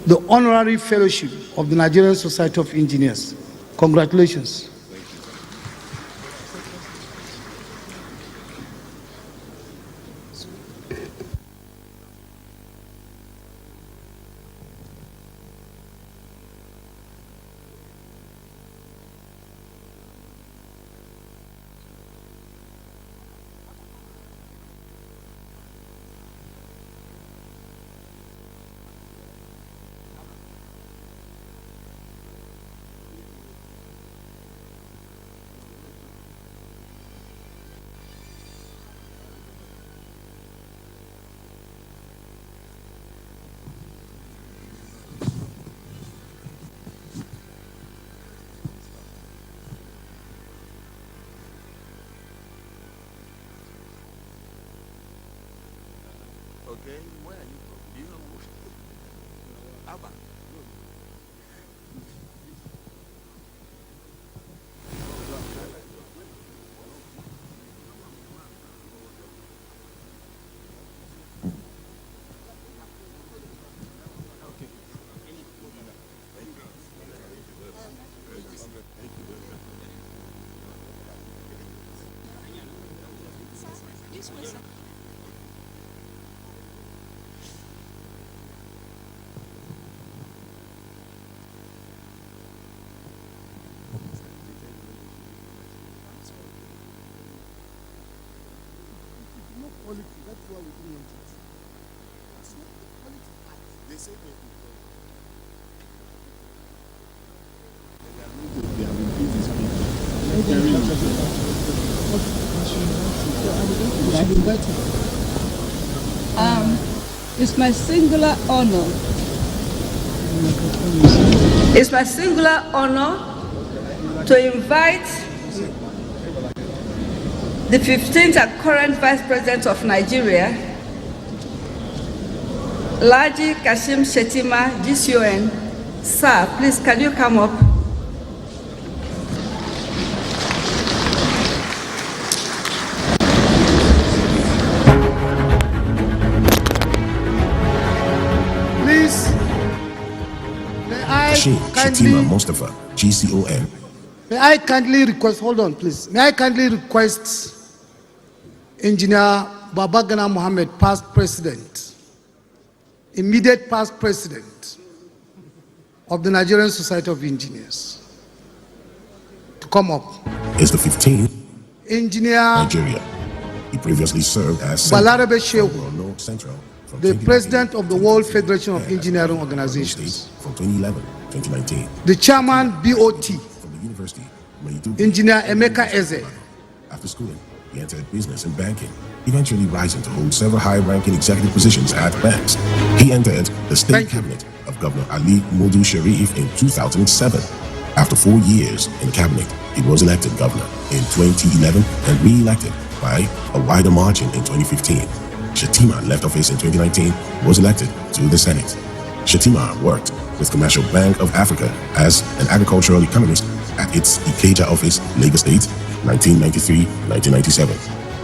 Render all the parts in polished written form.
the Honorary Fellowship of the Nigerian Society of Engineers. Congratulations. Okay, where are you from? Do you know Abba? That's why we do it. They say It's my singular honor. It's my singular honor to invite the 15th and current Vice President of Nigeria, Laji Kashim Shettima, GCON. Sir, please, can you come up? Please, may I Shettima Mustafa, GCON. May I kindly request, hold on please, may I kindly request Engineer Babagana Mohammed, past president, immediate past president of the Nigerian Society of Engineers, to come up. Is the 15th Engineer Nigeria. He previously served as Balarabe Shehu, Central, the president of the World Federation of Engineering Organizations, from 2011 2019. the chairman BOT, From the University of Engineer Emeka Eze. After schooling, he entered business and banking, eventually rising to hold several high-ranking executive positions at banks. He entered the state cabinet of Governor Ali Modu Sharif in 2007. After 4 years in cabinet, he was elected governor in 2011 and re-elected by a wider margin in 2015. Shettima left office in 2019, was elected to the Senate. Shettima worked with Commercial Bank of Africa as an agricultural economist at its Ikeja office, Lagos State, 1993-1997.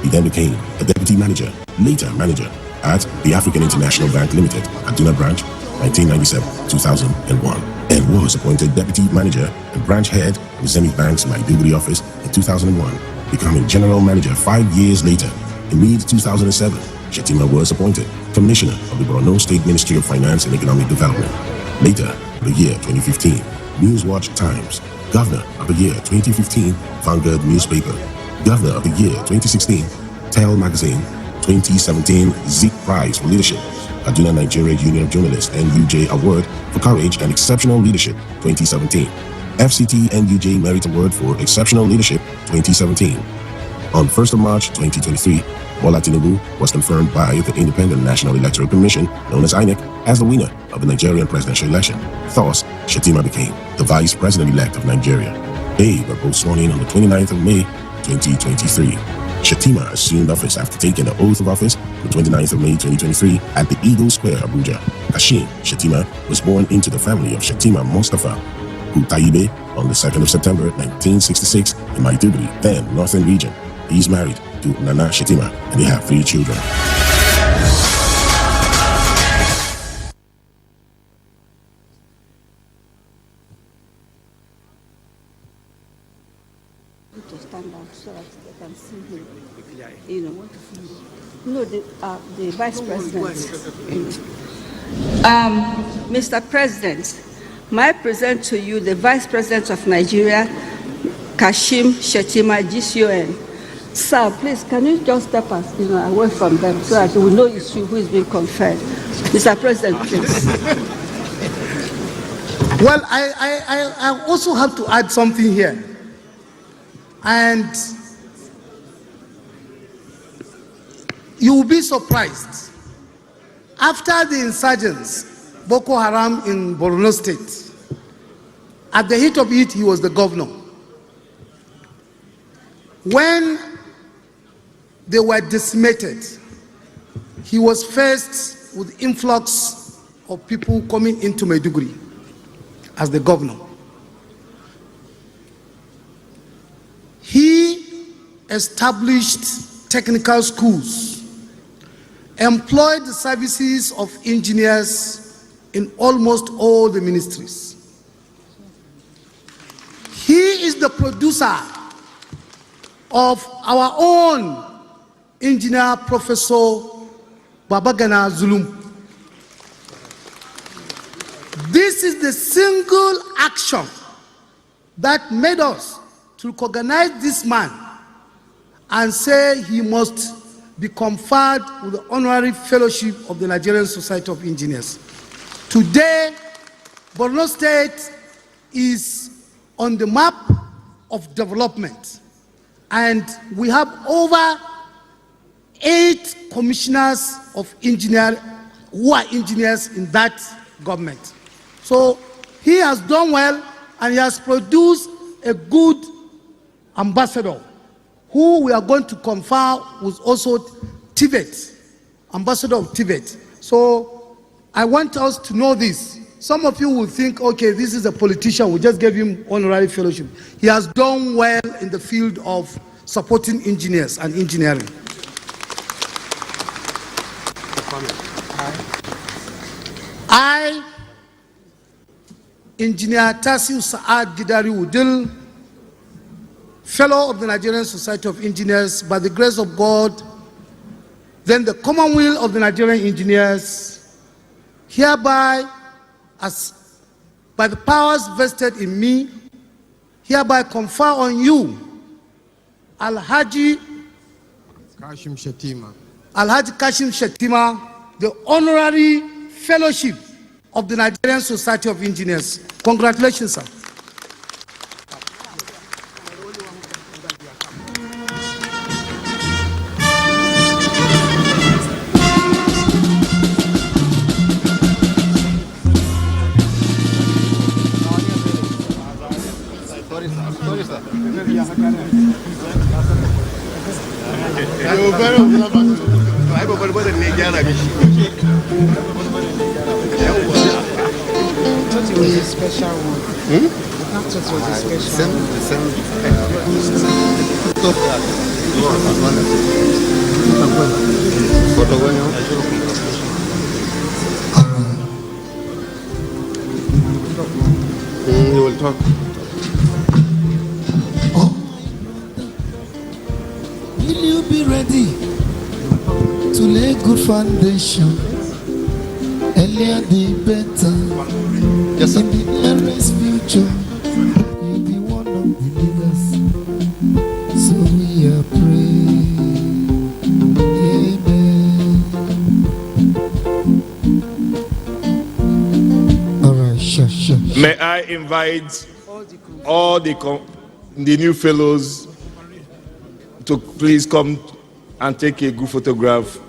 He then became a deputy manager, later manager at the African International Bank Limited, Kaduna branch, 1997-2001, and was appointed deputy manager and branch head of the Zenith Bank's Maiduguri office in 2001, becoming general manager 5 years later. In mid-2007, Shettima was appointed commissioner of the Borno State Ministry of Finance and Economic Development. Later, the year 2015, Newswatch Times, Governor of the Year 2015, Vanguard Newspaper, Governor of the Year 2016, Tell Magazine, 2017 Zeke Prize for Leadership, Kaduna Nigeria Union of Journalists NUJ Award for Courage and Exceptional Leadership, 2017, FCT NUJ Merit Award for Exceptional Leadership, 2017. On 1st of March 2023, Bola Tinubu was confirmed by the Independent National Electoral Commission, known as INEC, as the winner of the Nigerian presidential election. Thus, Shettima became the vice president-elect of Nigeria. They were both sworn in on the 29th of May, 2023. Shettima assumed office after taking the oath of office on the 29th of May 2023 at the Eagle Square, Abuja. Kashim Shettima was born into the family of Shettima Mustafa Kutaibe on the 2nd of September 1966 in Maiduguri, then Northern Region. He is married to Nana Shettima and they have 3 children. to stand out so that they can see him. You know, no, the vice president. Mr. President, may I present to you the Vice President of Nigeria, Kashim Shettima, GCON. Sir, please, can you just step us, away from them so that we know it's you who is being conferred. Mr. President, please. Well, I also have to add something here. And you will be surprised. After the insurgents, Boko Haram in Borno State, at the heat of it, he was the governor. When they were decimated, he was faced with influx of people coming into Maiduguri as the governor. He established technical schools, employed the services of engineers in almost all the ministries. He is the producer of our own engineer, Professor Babagana Zulum. This is the single action that made us to recognize this man and say he must be conferred with the honorary fellowship of the Nigerian Society of Engineers. Today, Borno State is on the map of development, and we have over 8 commissioners of engineers who are engineers in that government. So he has done well, and he has produced a good ambassador who we are going to confer with also Tibet, ambassador of Tibet. So I want us to know this. Some of you will think, okay, this is a politician, we just gave him honorary fellowship. He has done well in the field of supporting engineers and engineering. I, Engineer Tasiu Saad Gidari Udil, Fellow of the Nigerian Society of Engineers, by the grace of God, then the Commonwealth of the Nigerian Engineers, hereby, as by the powers vested in me, hereby confer on you Alhaji Kashim Shettima, the honorary fellowship of the Nigerian Society of Engineers. Congratulations, sir. It was a special one. I thought it was a special You will talk. Will you be ready to lay good foundation? Earlier the better. Yes, sir. In the nearest future, you'll be one of the leaders. So we are praying. Amen. All right, sure. May I invite all the new fellows to please come and take a good photograph.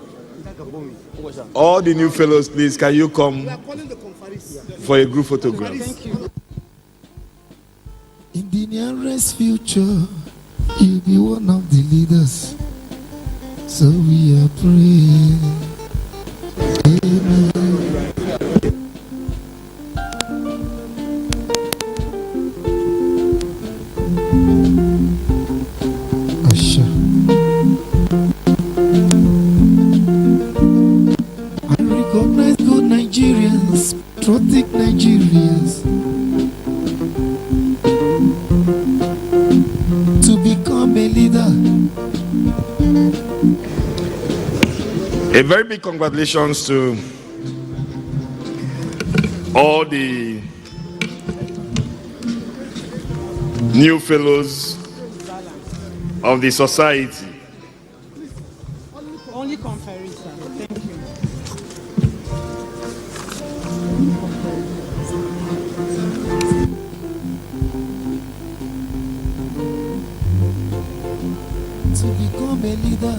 All the new fellows, please, can you come for a group photograph? Thank you. In the nearest future, you'll be one of the leaders. So we are praying. Amen. Usher. I recognize good Nigerians, patriotic Nigerians, to become A very big congratulations to all the new fellows of the society. Only conferring, sir. Thank you. To become a leader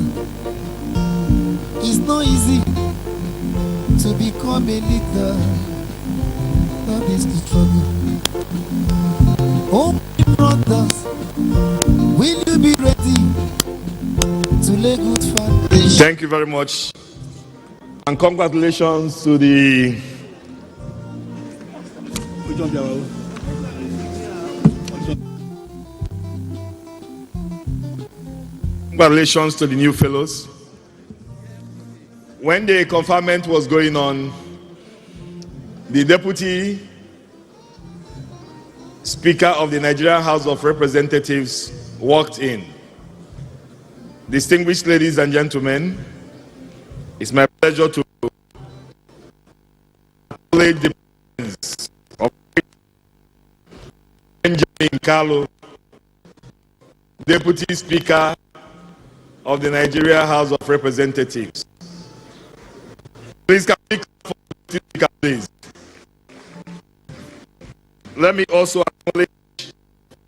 is not easy. To become a leader, that is the struggle. Oh, my brothers, will you be ready to lay good foundation? Thank you very much. And congratulations to the new fellows. When the conferment was going on, the Deputy Speaker of the Nigerian House of Representatives walked in. Distinguished ladies and gentlemen, it's my pleasure to acknowledge the presence of Benjamin Kalu, Deputy Speaker of the Nigerian House of Representatives. Please come for the Speaker, please. Let me also acknowledge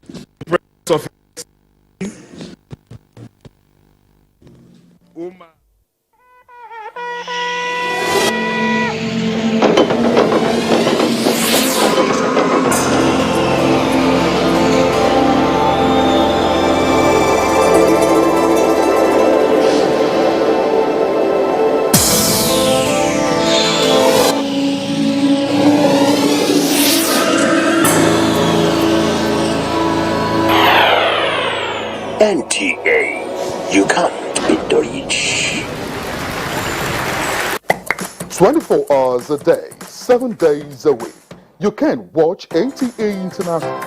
the presence of Uma. NTA, you can't beat the reach. 24 hours a day, 7 days a week. You can watch NTA International,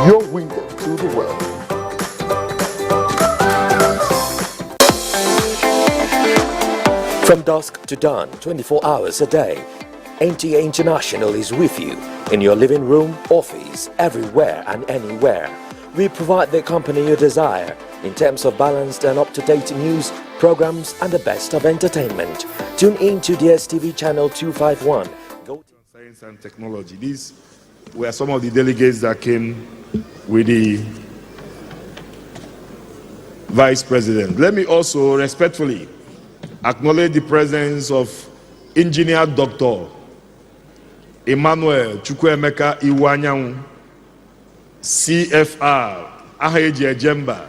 your window to the world. From dusk to dawn, 24 hours a day, NTA International is with you in your living room, office, everywhere and anywhere. We provide the company you desire in terms of balanced and up-to-date news, programs and the best of entertainment. Tune in to DSTV channel 251. Go to Science and Technology. These were some of the delegates that came with the Vice President. Let me also respectfully acknowledge the presence of Engineer Dr. Emmanuel Chukwuemeka Iwanyanwu, CFR, Ahaeji Ejemba,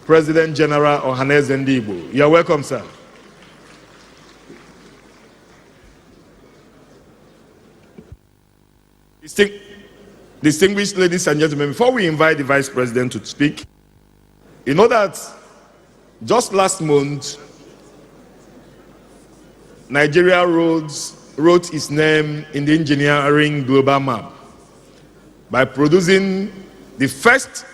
President General Ohaneze Ndigbo. You are welcome, sir. Distinguished ladies and gentlemen, before we invite the Vice President to speak, you know that just last month, Nigeria wrote its name in the engineering global map by producing the first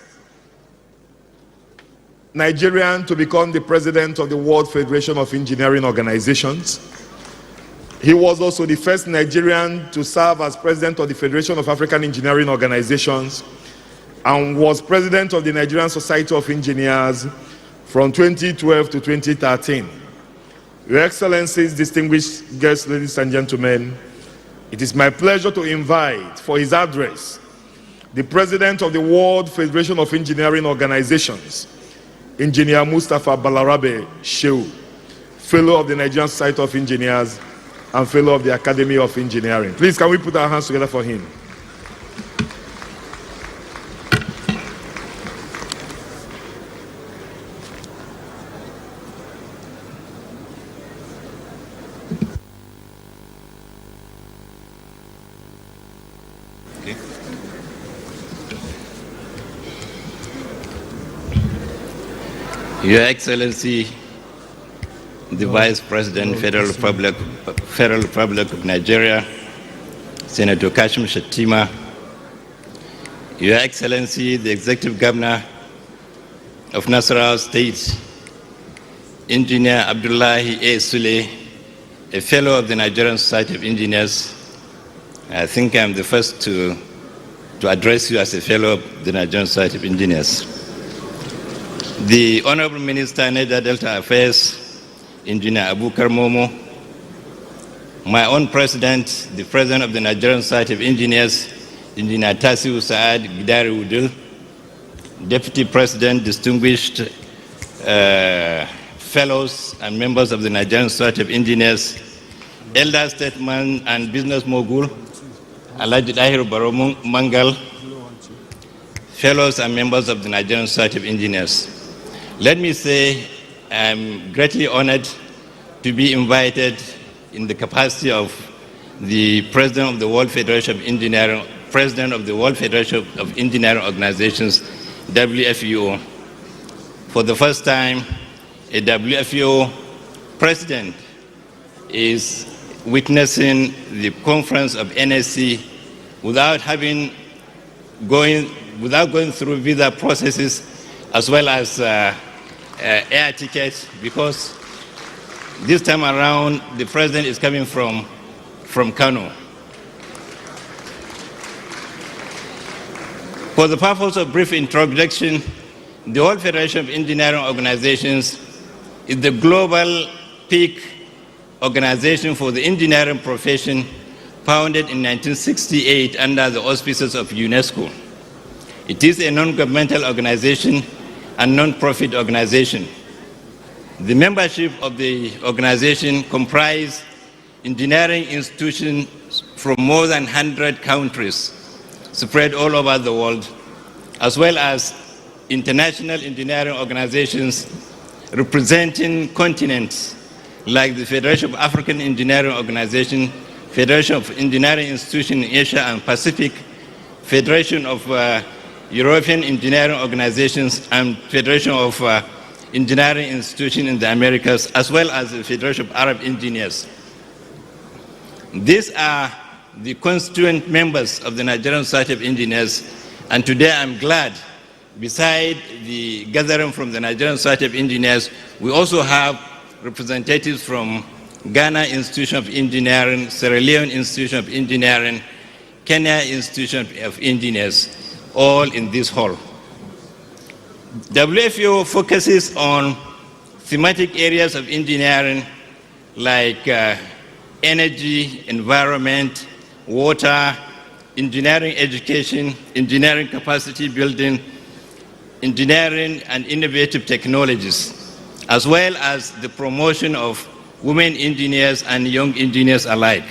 Nigerian to become the president of the World Federation of Engineering Organizations. He was also the first Nigerian to serve as president of the Federation of African Engineering Organizations and was president of the Nigerian Society of Engineers from 2012 to 2013. Your Excellencies, distinguished guests, ladies and gentlemen, it is my pleasure to invite for his address the president of the World Federation of Engineering Organizations, Engineer Mustafa Balarabe Shehu, fellow of the Nigerian Society of Engineers and fellow of the Academy of Engineering. Please, can we put our hands together for him? Your Excellency, the Vice President, Federal Republic of Nigeria, Senator Kashim Shettima, Your Excellency, the Executive Governor of Nasarawa State, Engineer Abdullahi A. Sule, a fellow of the Nigerian Society of Engineers. I think I'm the first to address you as a fellow of the Nigerian Society of Engineers. The Honorable Minister, Niger Delta Affairs, Engineer Abubakar Momo, my own President, the President of the Nigerian Society of Engineers, Engineer Tasiu Saad Gidari Udil, Deputy President, distinguished fellows and members of the Nigerian Society of Engineers, elder statesman and business mogul, Alhaji Dahiru Baro Mangal, fellows and members of the Nigerian Society of Engineers. Let me say I'm greatly honored to be invited in the capacity of the President of the World Federation of Engineering, President of the World Federation of Engineering Organizations, WFEO. For the first time, a WFEO president is witnessing the conference of NSC without going through visa processes as well as air tickets, because this time around the president is coming from Kano. For the purpose of brief introduction, the World Federation of Engineering Organizations is the global peak organization for the engineering profession, founded in 1968 under the auspices of UNESCO. It is a non-governmental organization and non-profit organization. The membership of the organization comprise engineering institutions from more than 100 countries spread all over the world, as well as international engineering organizations representing continents like the Federation of African Engineering Organization, Federation of Engineering Institutions in Asia and Pacific, Federation of European Engineering Organizations, and Federation of Engineering Institutions in the Americas, as well as the Federation of Arab Engineers. These are the constituent members of the Nigerian Society of Engineers, and today I'm glad, beside the gathering from the Nigerian Society of Engineers, we also have representatives from Ghana Institution of Engineering, Sierra Leone Institution of Engineering, Kenya Institution of Engineers, all in this hall. WFEO focuses on thematic areas of engineering like energy, environment, water, engineering education, engineering capacity building, engineering and innovative technologies, as well as the promotion of women engineers and young engineers alike.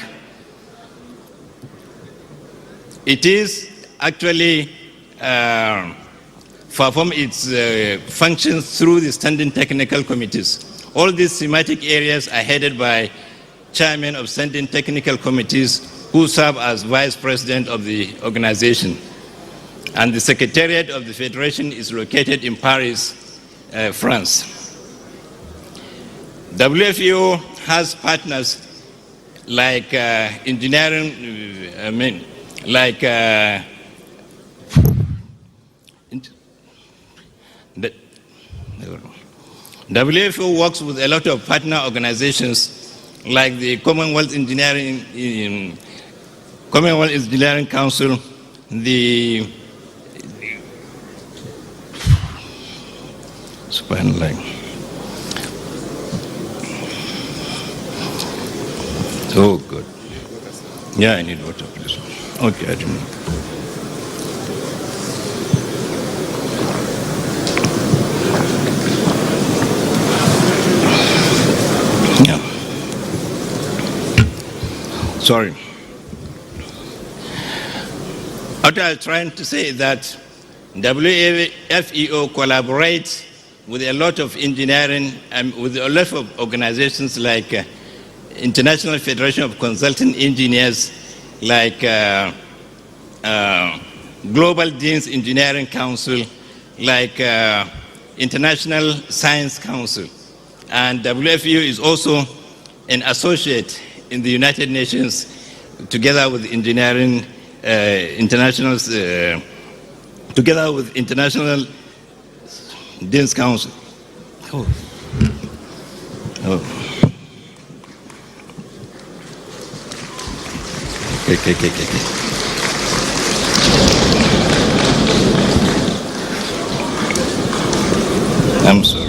It is actually perform its functions through the standing technical committees. All these thematic areas are headed by chairmen of standing technical committees who serve as vice president of the organization. And the secretariat of the federation is located in Paris, France. WFEO has partners like engineering, WFEO works with a lot of partner organizations like the Commonwealth Engineering Council, the oh, good. Yeah, I need water, please. Okay, I do know. Yeah. Sorry. What I was trying to say is that WFEO collaborates with a lot of engineering and with a lot of organizations like International Federation of Consulting Engineers, like Global Deans Engineering Council, like International Science Council. And WFEO is also an associate in the United Nations together with Engineering together with International Deans Council. Oh. Oh. Okay. I'm sorry.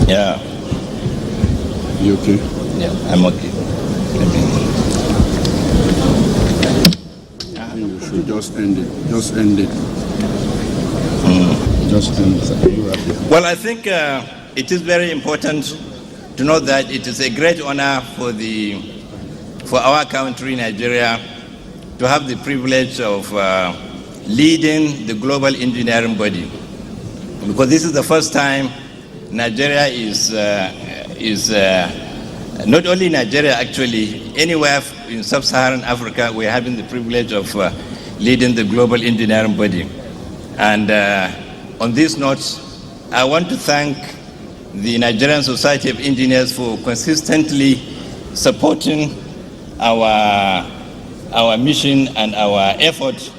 Yeah. You okay? Yeah, I'm okay. You should just end it. Just end it. Just end it. Well, I think it is very important to know that it is a great honor for our country, Nigeria, to have the privilege of leading the global engineering body, because this is the first time Nigeria is not only Nigeria, actually, anywhere in sub-Saharan Africa, we're having the privilege of leading the global engineering body. And on this note, I want to thank the Nigerian Society of Engineers for consistently supporting our mission and our effort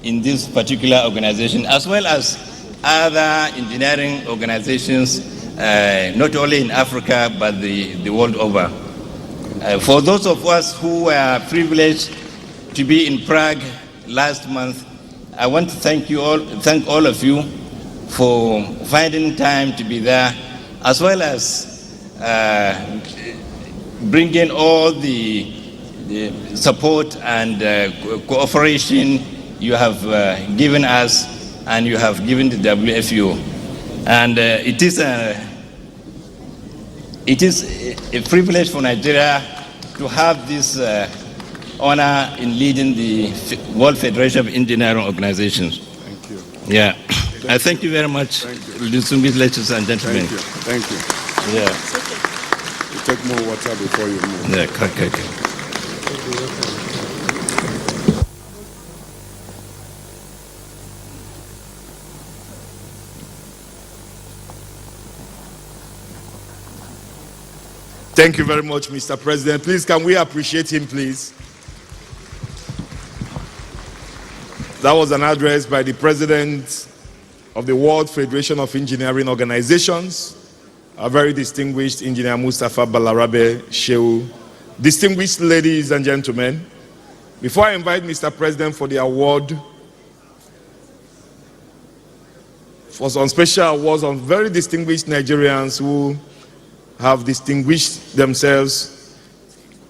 in this particular organization, as well as other engineering organizations, not only in Africa, but the world over. For those of us who were privileged to be in Prague last month, I want to thank all of you for finding time to be there, as well as bringing all the support and cooperation you have given us and you have given the WFU. And it is a privilege for Nigeria to have this honor in leading the World Federation of Engineering Organizations. Thank you. Yeah. I thank you very much, distinguished ladies and gentlemen. Thank you. Yeah. You take more water before you move. Yeah, okay. Thank you very much, Mr. President. Please, can we appreciate him, please? That was an address by the President of the World Federation of Engineering Organizations, a very distinguished engineer, Mustafa Balarabe Shehu. Distinguished ladies and gentlemen, before I invite Mr. President for the award, for some special awards on very distinguished Nigerians who have distinguished themselves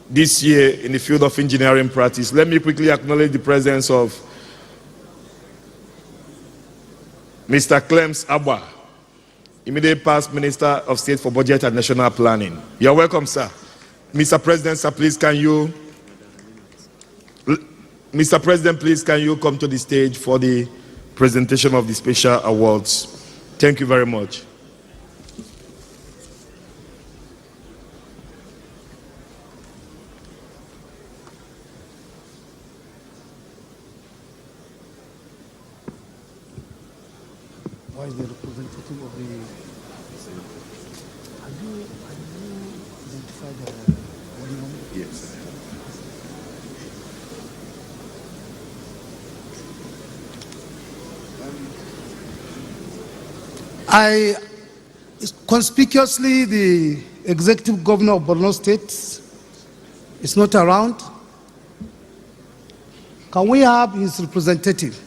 this year in the field of engineering practice, let me quickly acknowledge the presence of Mr. Clems Abwa, immediate past Minister of State for Budget and National Planning. You are welcome, sir. Mr. President, sir, please can you come to the stage for the presentation of the special awards? Thank you very much. Why is the representative of the... Have you identified the volume? Yes. Conspicuously, the executive governor of Borno State is not around. Can we have his representative?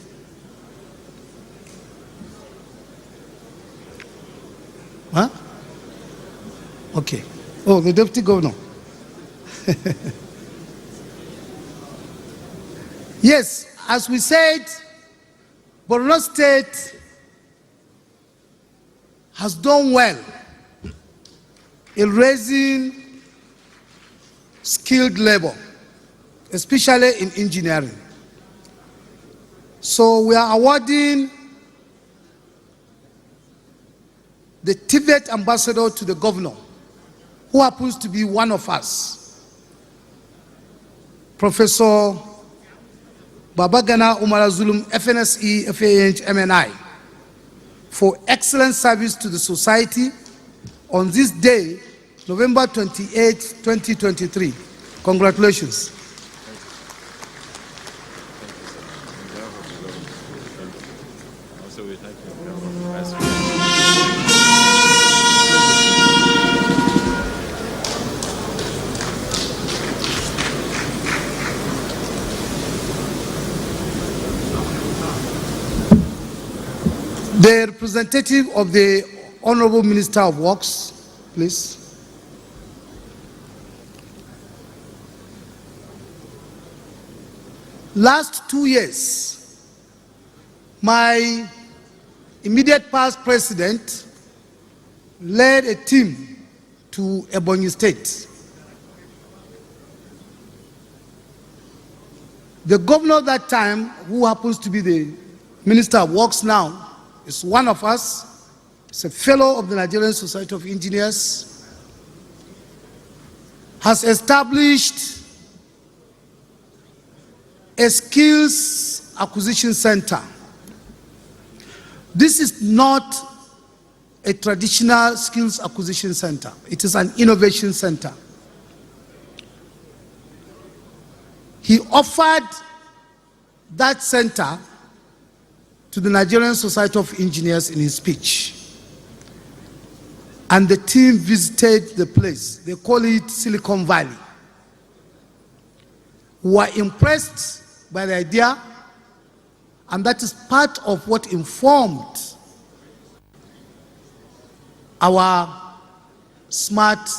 Huh? Okay. Oh, the deputy governor. Yes, as we said, Borno State has done well in raising skilled labor, especially in engineering. So we are awarding the Tibet ambassador to the governor, who happens to be one of us, Professor Babagana Umar Zulum, FNSE, FAH, MNI, for excellent service to the society on this day, November 28, 2023. Congratulations. The representative of the Honorable Minister of Works, please. Last 2 years, my immediate past president led a team to Ebonyi State. The governor at that time, who happens to be the Minister of Works now, is one of us. He's a fellow of the Nigerian Society of Engineers, has established a skills acquisition center. This is not a traditional skills acquisition center. It is an innovation center. He offered that center to the Nigerian Society of Engineers in his speech. And the team visited the place. They call it Silicon Valley. We were impressed by the idea, and that is part of what informed our Smart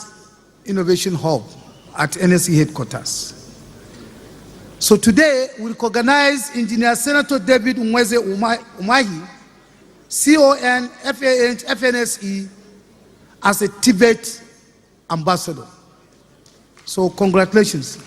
Innovation Hub at NSE headquarters. So today, we recognize Engineer Senator David Umweze Umahi, CON, FAH, FNSE, as a Tibet ambassador. So congratulations.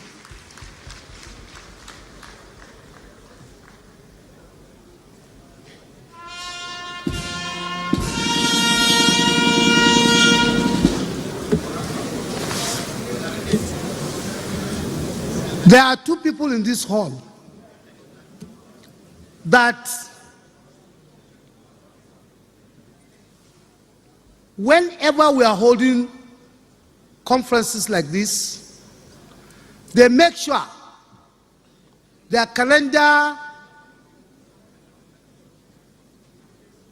There are two people in this hall that whenever we are holding conferences like this, they make sure their calendar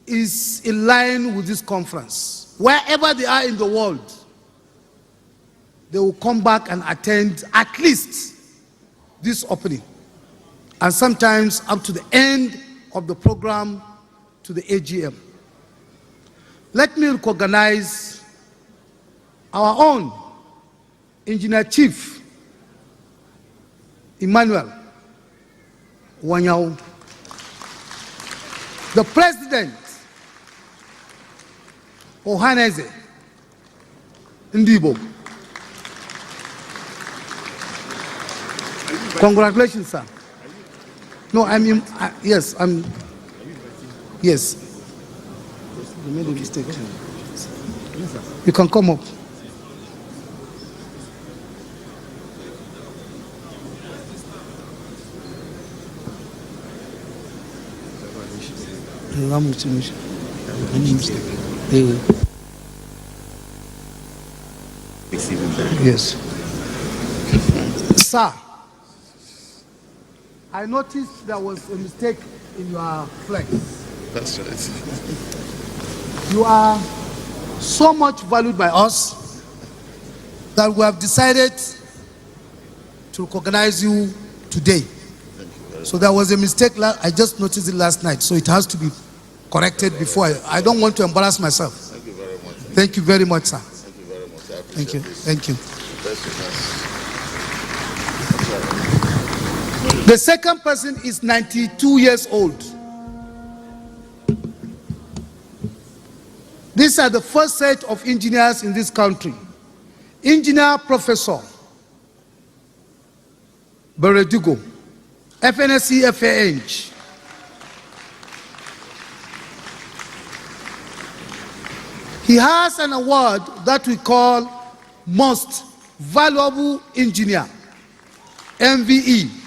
is in line with this conference. Wherever they are in the world, they will come back and attend at least this opening, and sometimes up to the end of the program to the AGM. Let me recognize our own Engineer Chief Emmanuel Wanyao, the President Ohaneze Ndibo. Congratulations, sir. No, yes, yes. You made a mistake. You can come up. Yes. Sir, I noticed there was a mistake in your flex. That's right. You are so much valued by us that we have decided to recognize you today. So there was a mistake. I just noticed it last night, so it has to be corrected before. I don't want to embarrass myself. Thank you very much. Thank you very much, sir. Thank you very much. I appreciate Thank you. this. Thank you. Best regards. The second person is 92 years old. These are the first set of engineers in this country. Engineer Professor Beredugo, FNSE FAH. He has an award that we call Most Valuable Engineer, MVE.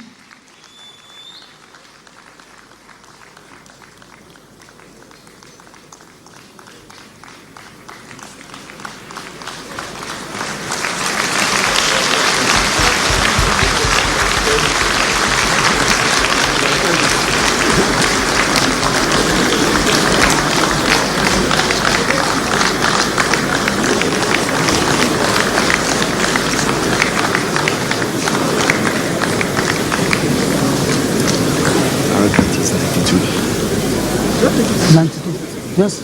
Yes.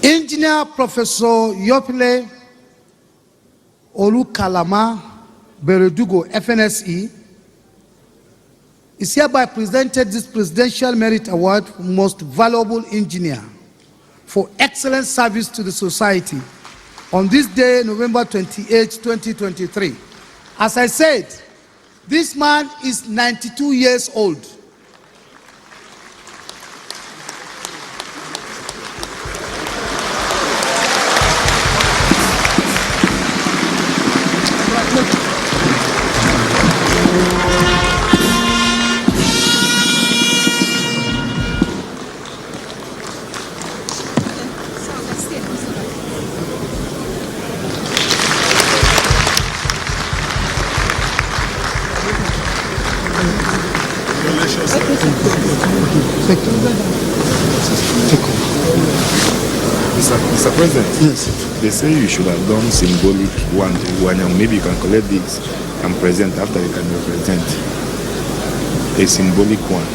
Engineer Professor Yopile Olukalama Beredugo, FNSE, is hereby presented this Presidential Merit Award for Most Valuable Engineer for excellent service to the society on this day, November 28, 2023. As I said, this man is 92 years old. Mr. President, yes. They say you should have done symbolic one to one, and maybe you can collect this and present after you can represent a symbolic one.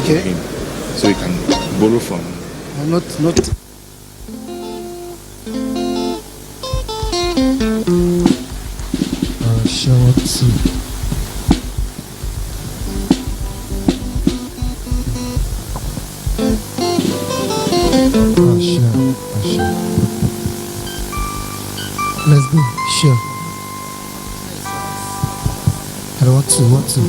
Okay. To him, so you can borrow from. Not. Shower two. Sure. Let's go. Sure. I want to.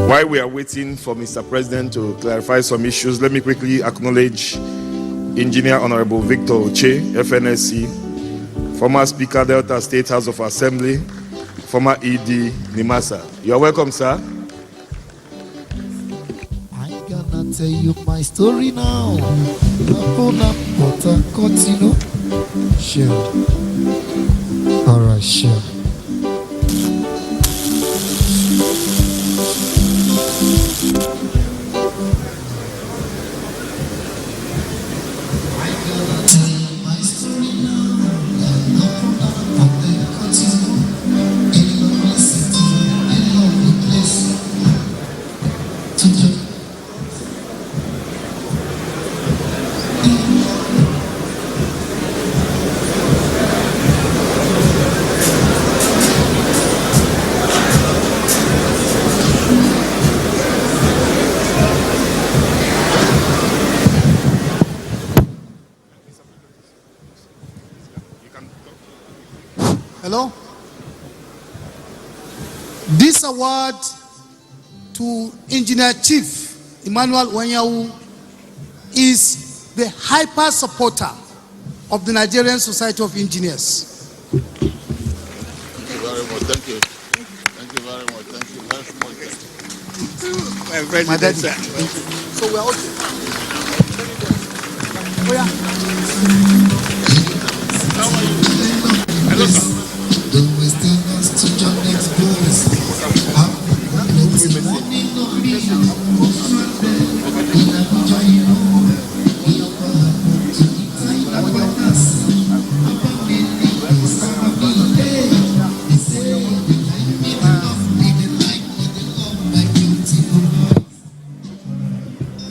While we are waiting for Mr. President to clarify some issues, let me quickly acknowledge Engineer Honorable Victor Oche, FNSC, former Speaker, Delta State House of Assembly, former ED, Nimasa. You are welcome, sir. I'm gonna tell you my story now. Sure. Alright, sure. Hello? This award to Engineer Chief Emmanuel Wanyawu is the hyper supporter of the Nigerian Society of Engineers. Thank you very much. Thank you. Thank you very much. Thank you very much. My daddy. So we are okay. Oh yeah. Hello, sir.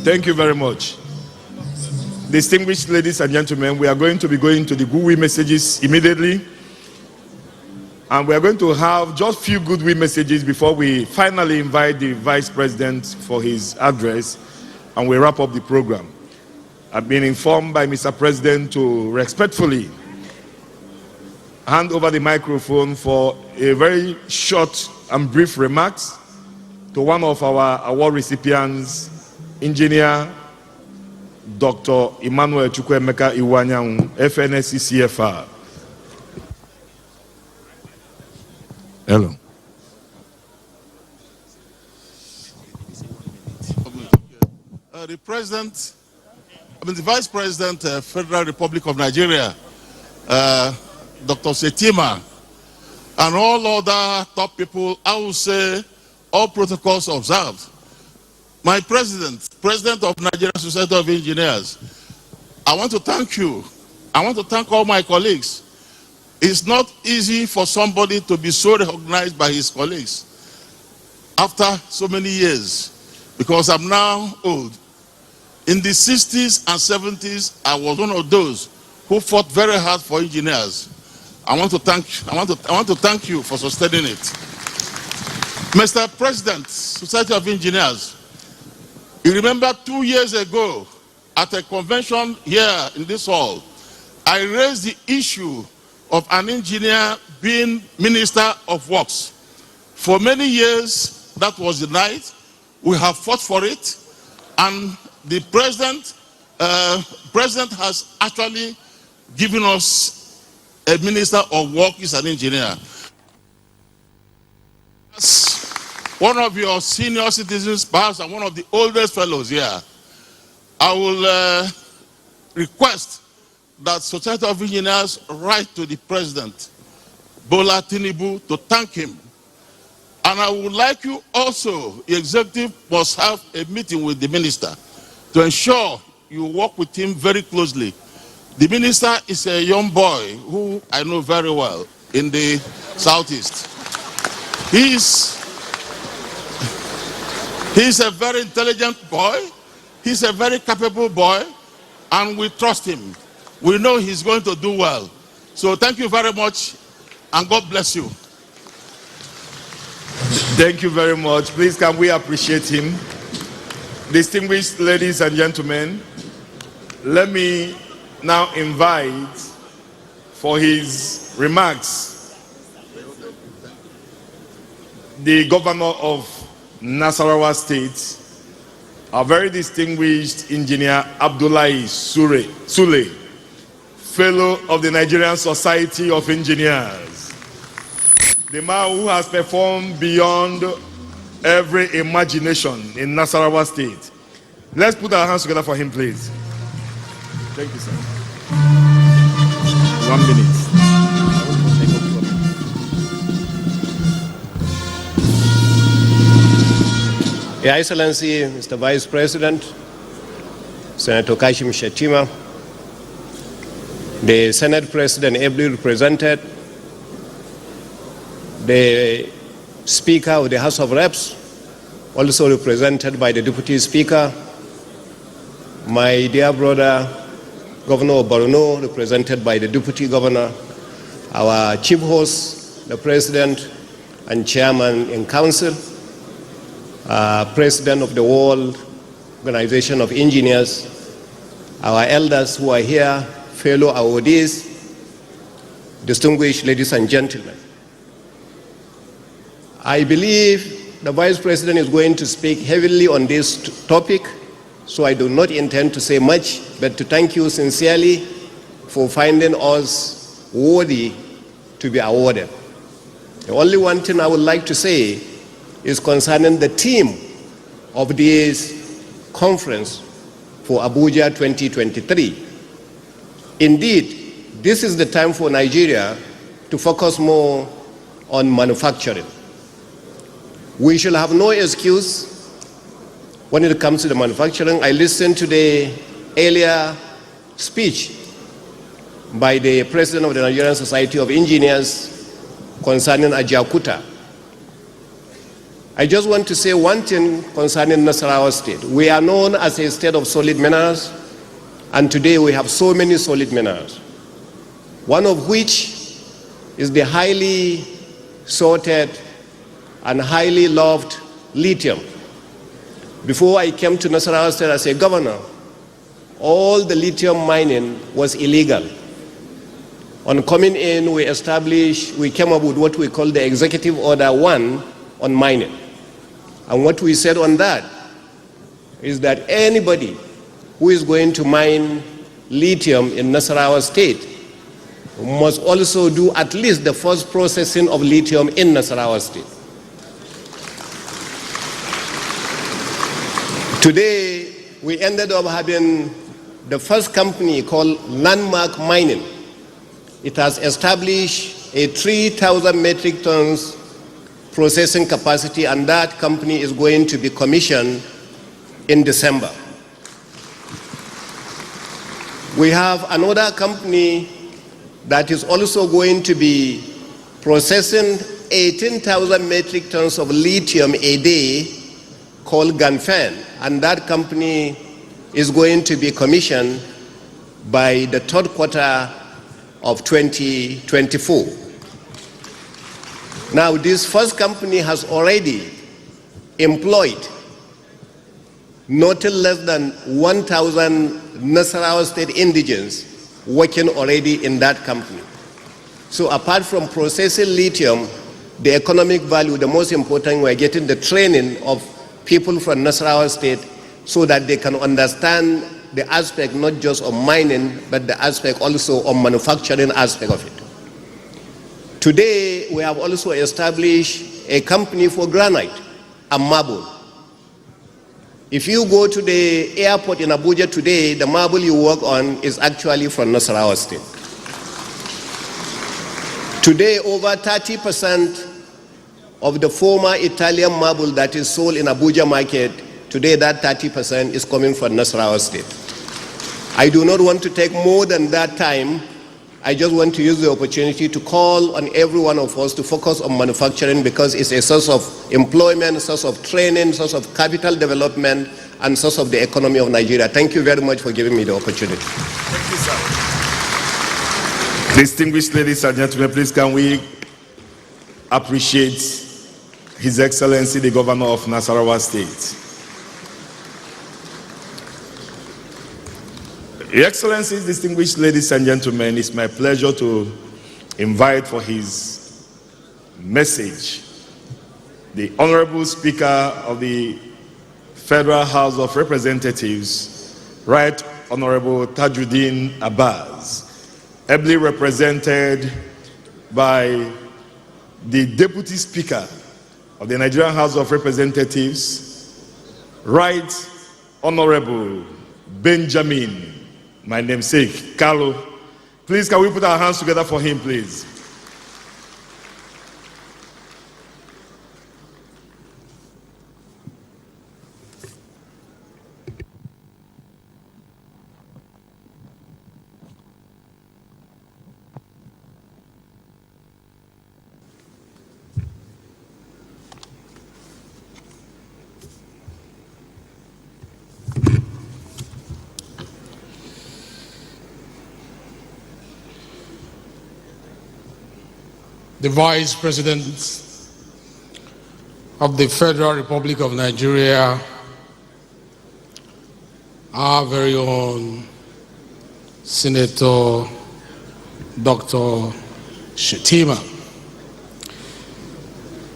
Thank you very much. Distinguished ladies and gentlemen, we are going to be going to the GUI messages immediately. And we are going to have just a few goodwill messages before we finally invite the Vice President for his address and we wrap up the program. I've been informed by Mr. President to respectfully hand over the microphone for a very short and brief remarks to one of our award recipients, Engineer Dr. Emmanuel Chukwuemeka Iwanyanwu, FNSC CFR. Hello. The Vice President, Federal Republic of Nigeria, Dr. Shetima, and all other top people, I will say all protocols observed. My president of Nigerian Society of Engineers, I want to thank you. I want to thank all my colleagues. It's not easy for somebody to be so recognized by his colleagues after so many years, because I'm now old. In the 60s and 70s, I was one of those who fought very hard for engineers. I want to thank you for sustaining it. Mr. President, Society of Engineers, you remember 2 years ago at a convention here in this hall, I raised the issue of an engineer being Minister of Works. For many years, that was denied. We have fought for it, and the president has actually given us a Minister of Work is an engineer. As one of your senior citizens, perhaps I'm one of the oldest fellows here, I will request that Society of Engineers write to the President, Bola Tinubu, to thank him. And I would like you also, the executive must have a meeting with the minister to ensure you work with him very closely. The minister is a young boy who I know very well in the Southeast. He's a very intelligent boy. He's a very capable boy, and we trust him. We know he's going to do well. So thank you very much, and God bless you. Thank you very much. Please, can we appreciate him? Distinguished ladies and gentlemen, let me now invite for his remarks the governor of Nasarawa State, our very distinguished engineer Abdullahi Sule, fellow of the Nigerian Society of Engineers, the man who has performed beyond every imagination in Nasarawa State. Let's put our hands together for him, please. Thank you, sir. 1 minute. Your Excellency, Mr. Vice President, Senator Kashim Shettima, the Senate President ably represented, the Speaker of the House of Reps, also represented by the Deputy Speaker, my dear brother, Governor of Borno, represented by the Deputy Governor, our Chief Host, the President and Chairman in Council, President of the World Organization of Engineers, our elders who are here, fellow awardees, distinguished ladies and gentlemen. I believe the Vice President is going to speak heavily on this topic, so I do not intend to say much, but to thank you sincerely for finding us worthy to be awarded. The only one thing I would like to say is concerning the theme of this conference for Abuja 2023. Indeed, this is the time for Nigeria to focus more on manufacturing. We shall have no excuse when it comes to the manufacturing. I listened to the earlier speech by the President of the Nigerian Society of Engineers concerning Ajaokuta. I just want to say one thing concerning Nasarawa State. We are known as a state of solid minerals, and today we have so many solid minerals, one of which is the highly sorted and highly loved lithium. Before I came to Nasarawa State as a governor, all the lithium mining was illegal. On coming in, we came up with what we call the Executive Order 1 on mining. And what we said on that is that anybody who is going to mine lithium in Nasarawa State must also do at least the first processing of lithium in Nasarawa State. Today, we ended up having the first company called Landmark Mining. It has established a 3,000 metric tons processing capacity, and that company is going to be commissioned in December. We have another company that is also going to be processing 18,000 metric tons of lithium a day called Ganfen, and that company is going to be commissioned by the third quarter of 2024. Now, this first company has already employed not less than 1,000 Nasarawa State indigents working already in that company. So apart from processing lithium, the economic value, the most important, we're getting the training of people from Nasarawa State so that they can understand the aspect not just of mining, but the aspect also of manufacturing aspect of it. Today, we have also established a company for granite and marble. If you go to the airport in Abuja today, the marble you work on is actually from Nasarawa State. Today, over 30% of the former Italian marble that is sold in Abuja market, today that 30% is coming from Nasarawa State. I do not want to take more than that time. I just want to use the opportunity to call on every one of us to focus on manufacturing, because it's a source of employment, source of training, source of capital development, and source of the economy of Nigeria. Thank you very much for giving me the opportunity. Thank you, sir. Distinguished ladies and gentlemen, please can we appreciate His Excellency the Governor of Nasarawa State. Your Excellencies, distinguished ladies and gentlemen, it's my pleasure to invite for his message the Honorable Speaker of the Federal House of Representatives, Right Honorable Tajuddin Abbas, ably represented by the Deputy Speaker of the Nigerian House of Representatives, Right Honorable Benjamin, my namesake, Carlo. Please, can we put our hands together for him, please? The Vice President of the Federal Republic of Nigeria, our very own Senator Dr. Shettima.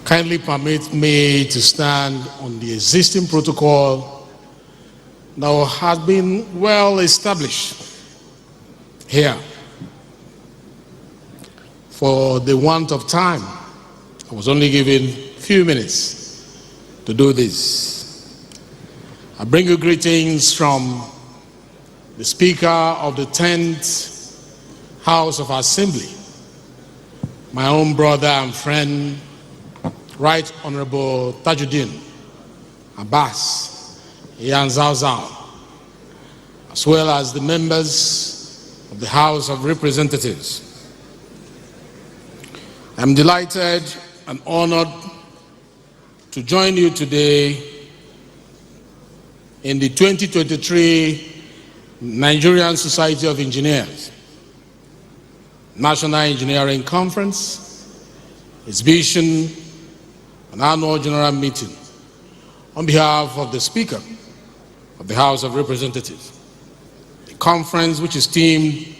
Kindly permit me to stand on the existing protocol that has been well established here. For the want of time, I was only given a few minutes to do this. I bring you greetings from the Speaker of the 10th House of Assembly, my own brother and friend, Right Honorable Tajuddin Abbas Yanzauzao, as well as the members of the House of Representatives. I'm delighted and honored to join you today in the 2023 Nigerian Society of Engineers National Engineering Conference, exhibition, and annual general meeting on behalf of the Speaker of the House of Representatives. A conference which is themed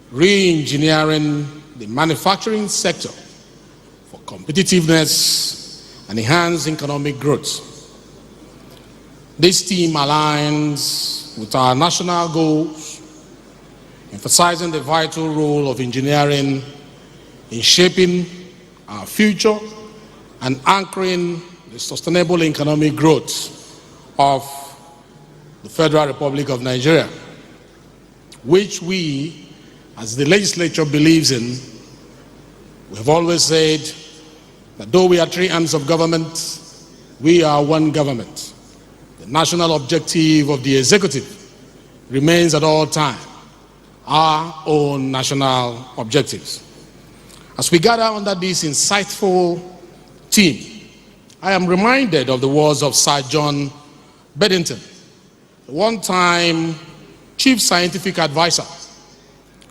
Re-Engineering the Manufacturing Sector for Competitiveness and Enhanced Economic Growth. This theme aligns with our national goals, emphasizing the vital role of engineering in shaping our future and anchoring the sustainable economic growth of the Federal Republic of Nigeria, which we, as the legislature believes in. We have always said that though we are three arms of government, we are one government. The national objective of the executive remains at all times our own national objectives. As we gather under this insightful theme, I am reminded of the words of Sir John Beddington, the one-time chief scientific advisor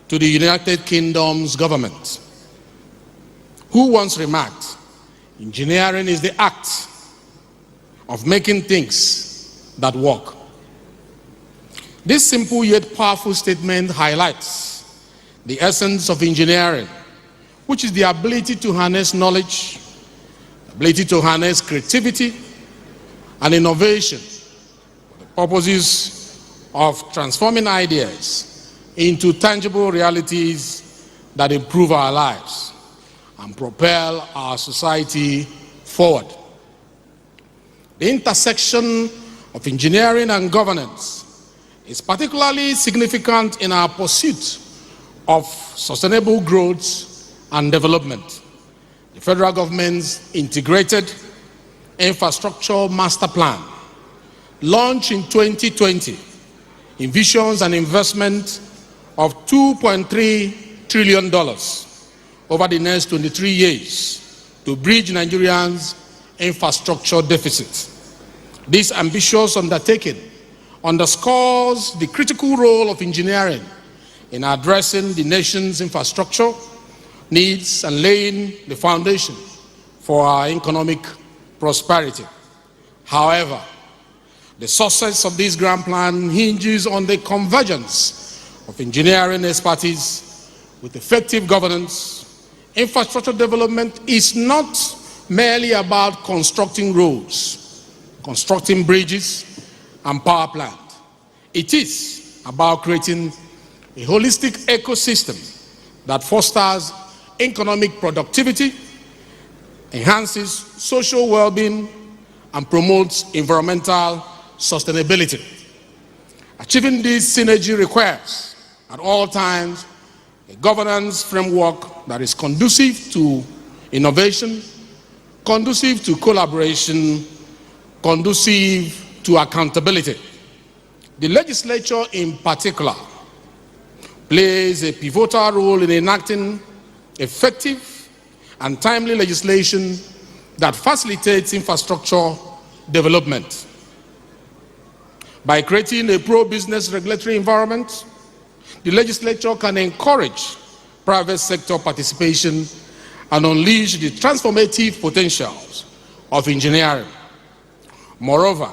to the United Kingdom's government, who once remarked, "Engineering is the act of making things that work." This simple yet powerful statement highlights the essence of engineering, which is the ability to harness knowledge, ability to harness creativity and innovation for the purposes of transforming ideas into tangible realities that improve our lives and propel our society forward. The intersection of engineering and governance is particularly significant in our pursuit of sustainable growth and development. The federal government's integrated infrastructure master plan, launched in 2020, envisions an investment of $2.3 trillion over the next 23 years to bridge Nigerians' infrastructure deficit. This ambitious undertaking underscores the critical role of engineering in addressing the nation's infrastructure needs and laying the foundation for our economic prosperity. However, the success of this grand plan hinges on the convergence of engineering expertise with effective governance. Infrastructure development is not merely about constructing roads, constructing bridges, and power plant. It is about creating a holistic ecosystem that fosters economic productivity, enhances social well-being, and promotes environmental sustainability. Achieving this synergy requires, at all times, a governance framework that is conducive to innovation, conducive to collaboration, conducive to accountability. The legislature in particular plays a pivotal role in enacting effective and timely legislation that facilitates infrastructure development. By creating a pro-business regulatory environment, the legislature can encourage private sector participation and unleash the transformative potentials of engineering. Moreover,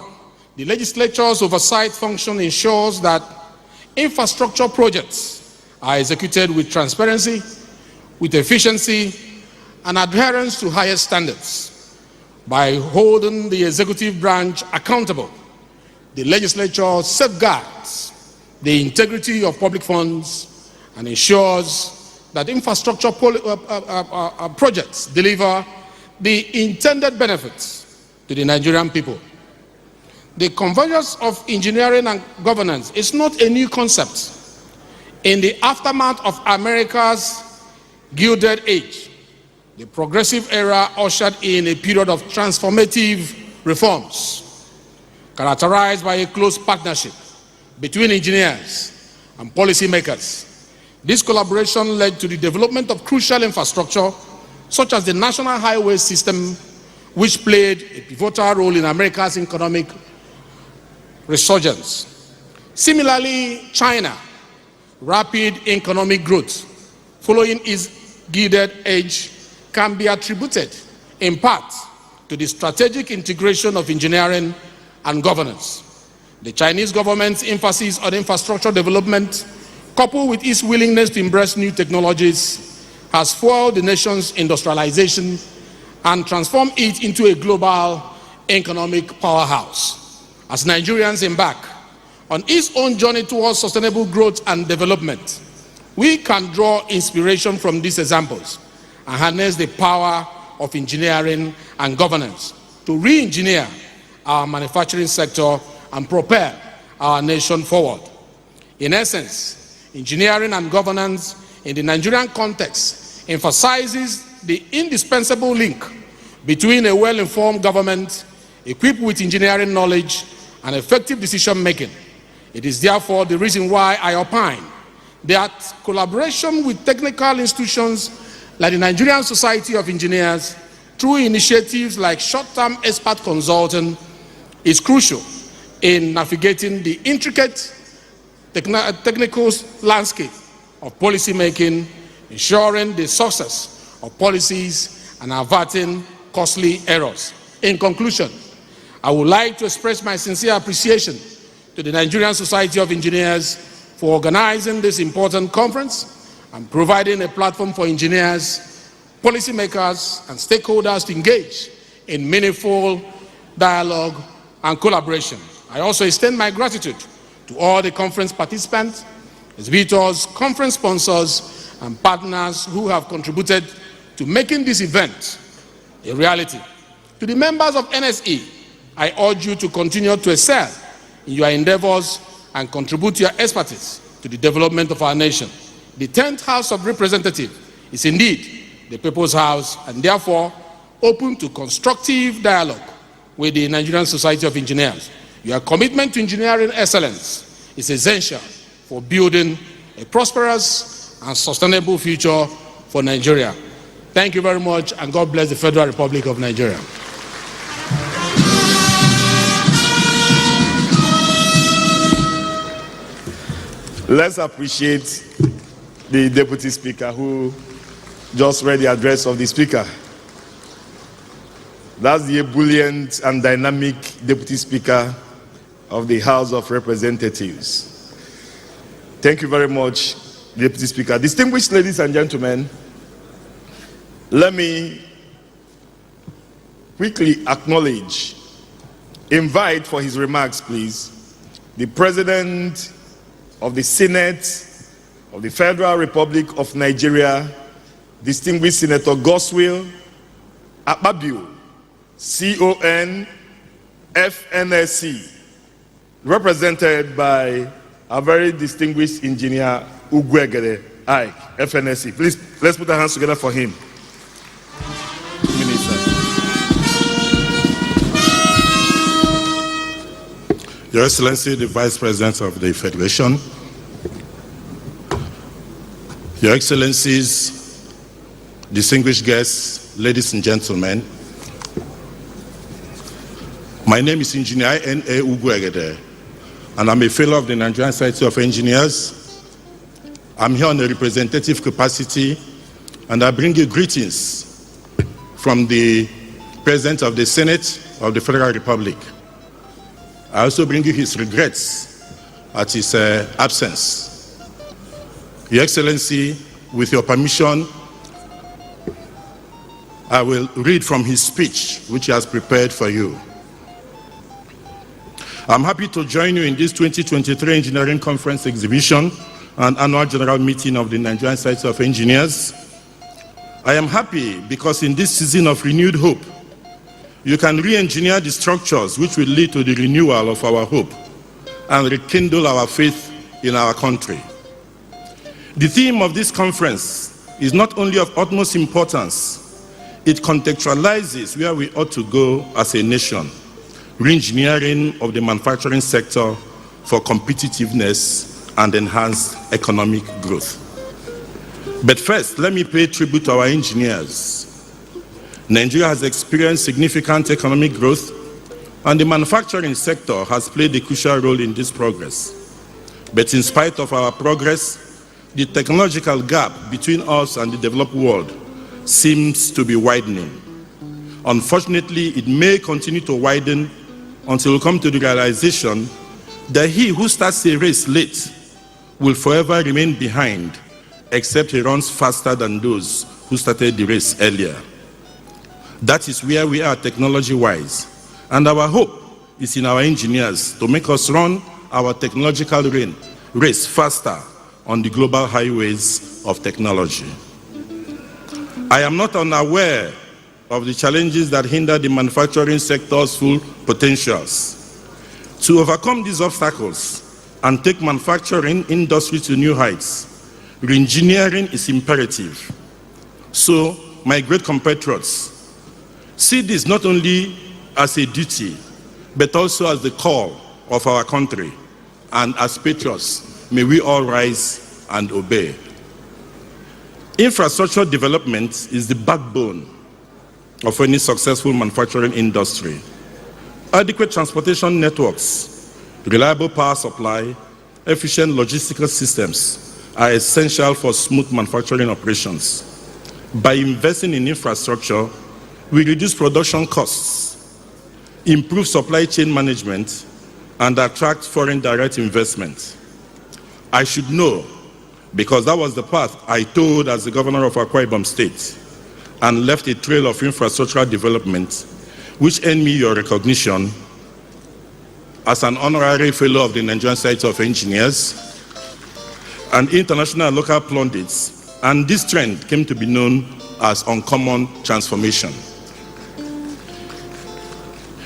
the legislature's oversight function ensures that infrastructure projects are executed with transparency, with efficiency, and adherence to higher standards. By holding the executive branch accountable, the legislature safeguards the integrity of public funds and ensures that infrastructure projects deliver the intended benefits to the Nigerian people. The convergence of engineering and governance is not a new concept. In the aftermath of America's Gilded Age, the progressive era ushered in a period of transformative reforms, characterized by a close partnership between engineers and policymakers. This collaboration led to the development of crucial infrastructure, such as the National Highway System, which played a pivotal role in America's economic resurgence. Similarly, China's rapid economic growth following its Gilded Age can be attributed in part to the strategic integration of engineering and governance. The Chinese government's emphasis on infrastructure development, coupled with its willingness to embrace new technologies, has fueled the nation's industrialization and transformed it into a global economic powerhouse. As Nigerians embark on its own journey towards sustainable growth and development, we can draw inspiration from these examples and harness the power of engineering and governance to re-engineer our manufacturing sector and propel our nation forward. In essence, engineering and governance in the Nigerian context emphasizes the indispensable link between a well-informed government equipped with engineering knowledge and effective decision-making. It is therefore the reason why I opine that collaboration with technical institutions like the Nigerian Society of Engineers through initiatives like short-term expert consulting is crucial in navigating the intricate technical landscape of policy making, ensuring the success of policies and averting costly errors. In conclusion, I would like to express my sincere appreciation to the Nigerian Society of Engineers for organizing this important conference and providing a platform for engineers, policymakers, and stakeholders to engage in meaningful dialogue and collaboration. I also extend my gratitude to all the conference participants, exhibitors, conference sponsors, and partners who have contributed to making this event a reality. To the members of NSE, I urge you to continue to excel in your endeavors and contribute your expertise to the development of our nation. The 10th House of Representatives is indeed the People's House and therefore open to constructive dialogue with the Nigerian Society of Engineers. Your commitment to engineering excellence is essential for building a prosperous and sustainable future for Nigeria. Thank you very much, and God bless the Federal Republic of Nigeria. Let's appreciate the Deputy Speaker who just read the address of the Speaker. That's the ebullient and dynamic Deputy Speaker of the House of Representatives. Thank you very much, Deputy Speaker. Distinguished ladies and gentlemen, let me quickly acknowledge, invite for his remarks, please, the President of the Senate of the Federal Republic of Nigeria, distinguished Senator Goswill Akpabio, CON, FNSC, represented by a very distinguished engineer, Ugwegede, FNSC. Please, let's put our hands together for him. Your Excellency, the Vice President of the Federation, Your Excellencies, distinguished guests, ladies and gentlemen, my name is Engineer N.A. Ugwegede, and I'm a fellow of the Nigerian Society of Engineers. I'm here on a representative capacity, and I bring you greetings from the President of the Senate of the Federal Republic. I also bring you his regrets at his absence. Your Excellency, with your permission, I will read from his speech, which he has prepared for you. I'm happy to join you in this 2023 Engineering Conference exhibition and annual general meeting of the Nigerian Society of Engineers. I am happy because in this season of renewed hope, you can re-engineer the structures which will lead to the renewal of our hope and rekindle our faith in our country. The theme of this conference is not only of utmost importance, it contextualizes where we ought to go as a nation, re-engineering of the manufacturing sector for competitiveness and enhanced economic growth. But first, let me pay tribute to our engineers. Nigeria has experienced significant economic growth, and the manufacturing sector has played a crucial role in this progress. But in spite of our progress, the technological gap between us and the developed world seems to be widening. Unfortunately, it may continue to widen until we come to the realization that he who starts a race late will forever remain behind, except he runs faster than those who started the race earlier. That is where we are technology-wise, and our hope is in our engineers to make us run our technological race faster on the global highways of technology. I am not unaware of the challenges that hinder the manufacturing sector's full potentials. To overcome these obstacles and take manufacturing industry to new heights, re-engineering is imperative. So, my great compatriots, see this not only as a duty, but also as the call of our country. And as patriots, may we all rise and obey. Infrastructure development is the backbone of any successful manufacturing industry. Adequate transportation networks, reliable power supply, efficient logistical systems are essential for smooth manufacturing operations. By investing in infrastructure, we reduce production costs, improve supply chain management, and attract foreign direct investment. I should know, because that was the path I told as the governor of Akwa Ibom State, and left a trail of infrastructural development, which earned me your recognition as an honorary fellow of the Nigerian Society of Engineers and international and local pundits, and this trend came to be known as uncommon transformation.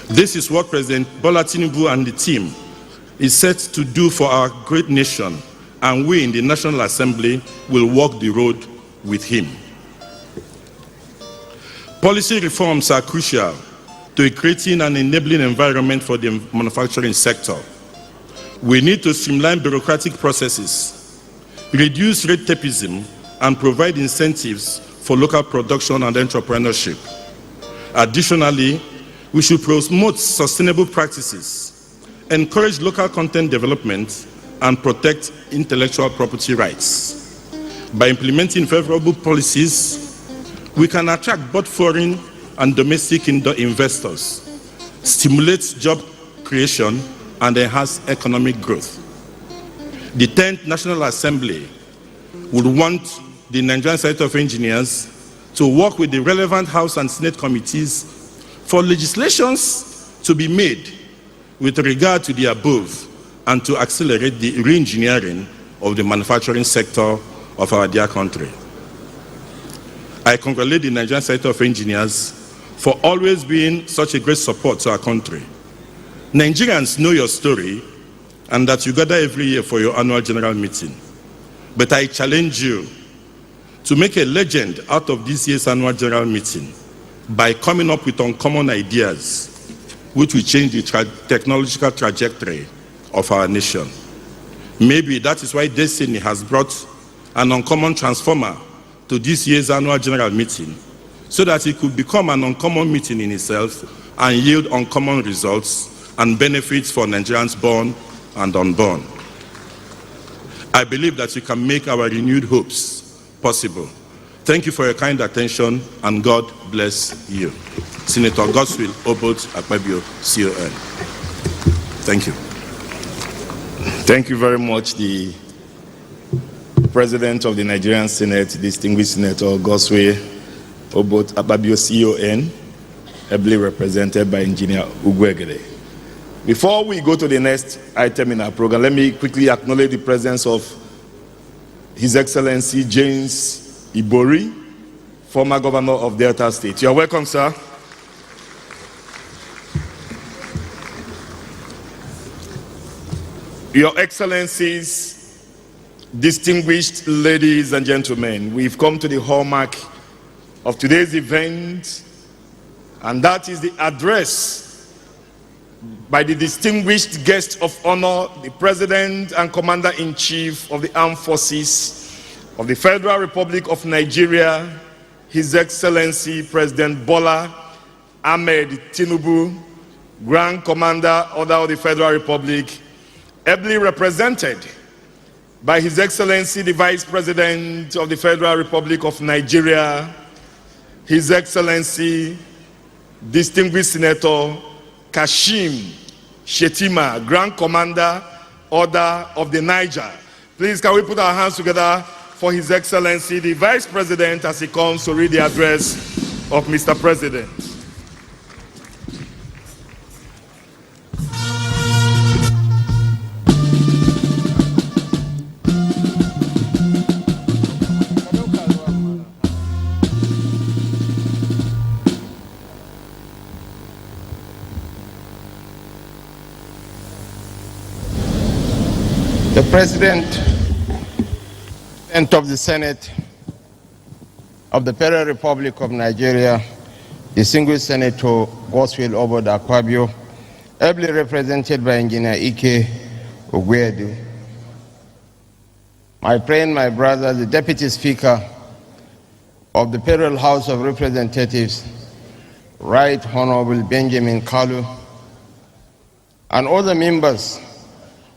This is what President Bola Tinubu and the team is set to do for our great nation, and we in the National Assembly will walk the road with him. Policy reforms are crucial to creating an enabling environment for the manufacturing sector. We need to streamline bureaucratic processes, reduce red tapeism, and provide incentives for local production and entrepreneurship. Additionally, we should promote sustainable practices, encourage local content development, and protect intellectual property rights. By implementing favorable policies, we can attract both foreign and domestic investors, stimulate job creation, and enhance economic growth. The 10th National Assembly would want the Nigerian Society of Engineers to work with the relevant House and Senate committees for legislations to be made with regard to the above and to accelerate the re-engineering of the manufacturing sector of our dear country. I congratulate the Nigerian Society of Engineers for always being such a great support to our country. Nigerians know your story and that you gather every year for your annual general meeting. But I challenge you to make a legend out of this year's annual general meeting by coming up with uncommon ideas which will change the technological trajectory of our nation. Maybe that is why destiny has brought an uncommon transformer to this year's annual general meeting, so that it could become an uncommon meeting in itself and yield uncommon results and benefits for Nigerians born and unborn. I believe that you can make our renewed hopes possible. Thank you for your kind attention, and God bless you. Senator Godswill Obot Akpabio, CON. Thank you. Thank you very much, the President of the Nigerian Senate, distinguished Senator Godswill Obot Akpabio, CON, ably represented by Engineer Ugwegede. Before we go to the next item in our program, let me quickly acknowledge the presence of His Excellency James Ibori, former governor of Delta State. You are welcome, sir. Your Excellencies, distinguished ladies and gentlemen, we've come to the hallmark of today's event, and that is the address by the distinguished guest of honor, the President and Commander-in-Chief of the Armed Forces of the Federal Republic of Nigeria, His Excellency President Bola Ahmed Tinubu, Grand Commander Order of the Federal Republic, ably represented by His Excellency the Vice President of the Federal Republic of Nigeria, His Excellency Distinguished Senator Kashim Shettima, Grand Commander Order of the Niger. Please, can we put our hands together for His Excellency the Vice President as he comes to read the address of Mr. President. The President of the Senate of the Federal Republic of Nigeria, distinguished Senator Goswill Obod Akpabio, ably represented by Engineer Ike Ogwedu, my friend, my brother, the Deputy Speaker of the Federal House of Representatives, Right Honorable Benjamin Kalu, and other members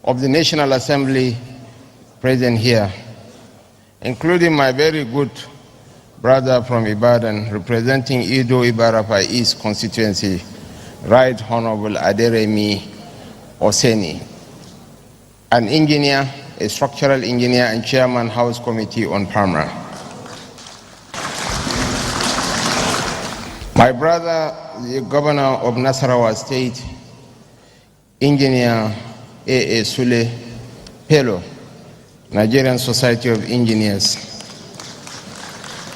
of the National Assembly present here, including my very good brother from Ibadan, representing Ido Ibarapa East constituency, Right Honorable Aderemi Oseni, an engineer, a structural engineer and chairman House Committee on PAMRA. My brother, the governor of Nasarawa State, Engineer A.A. Sule Pelo, Nigerian Society of Engineers.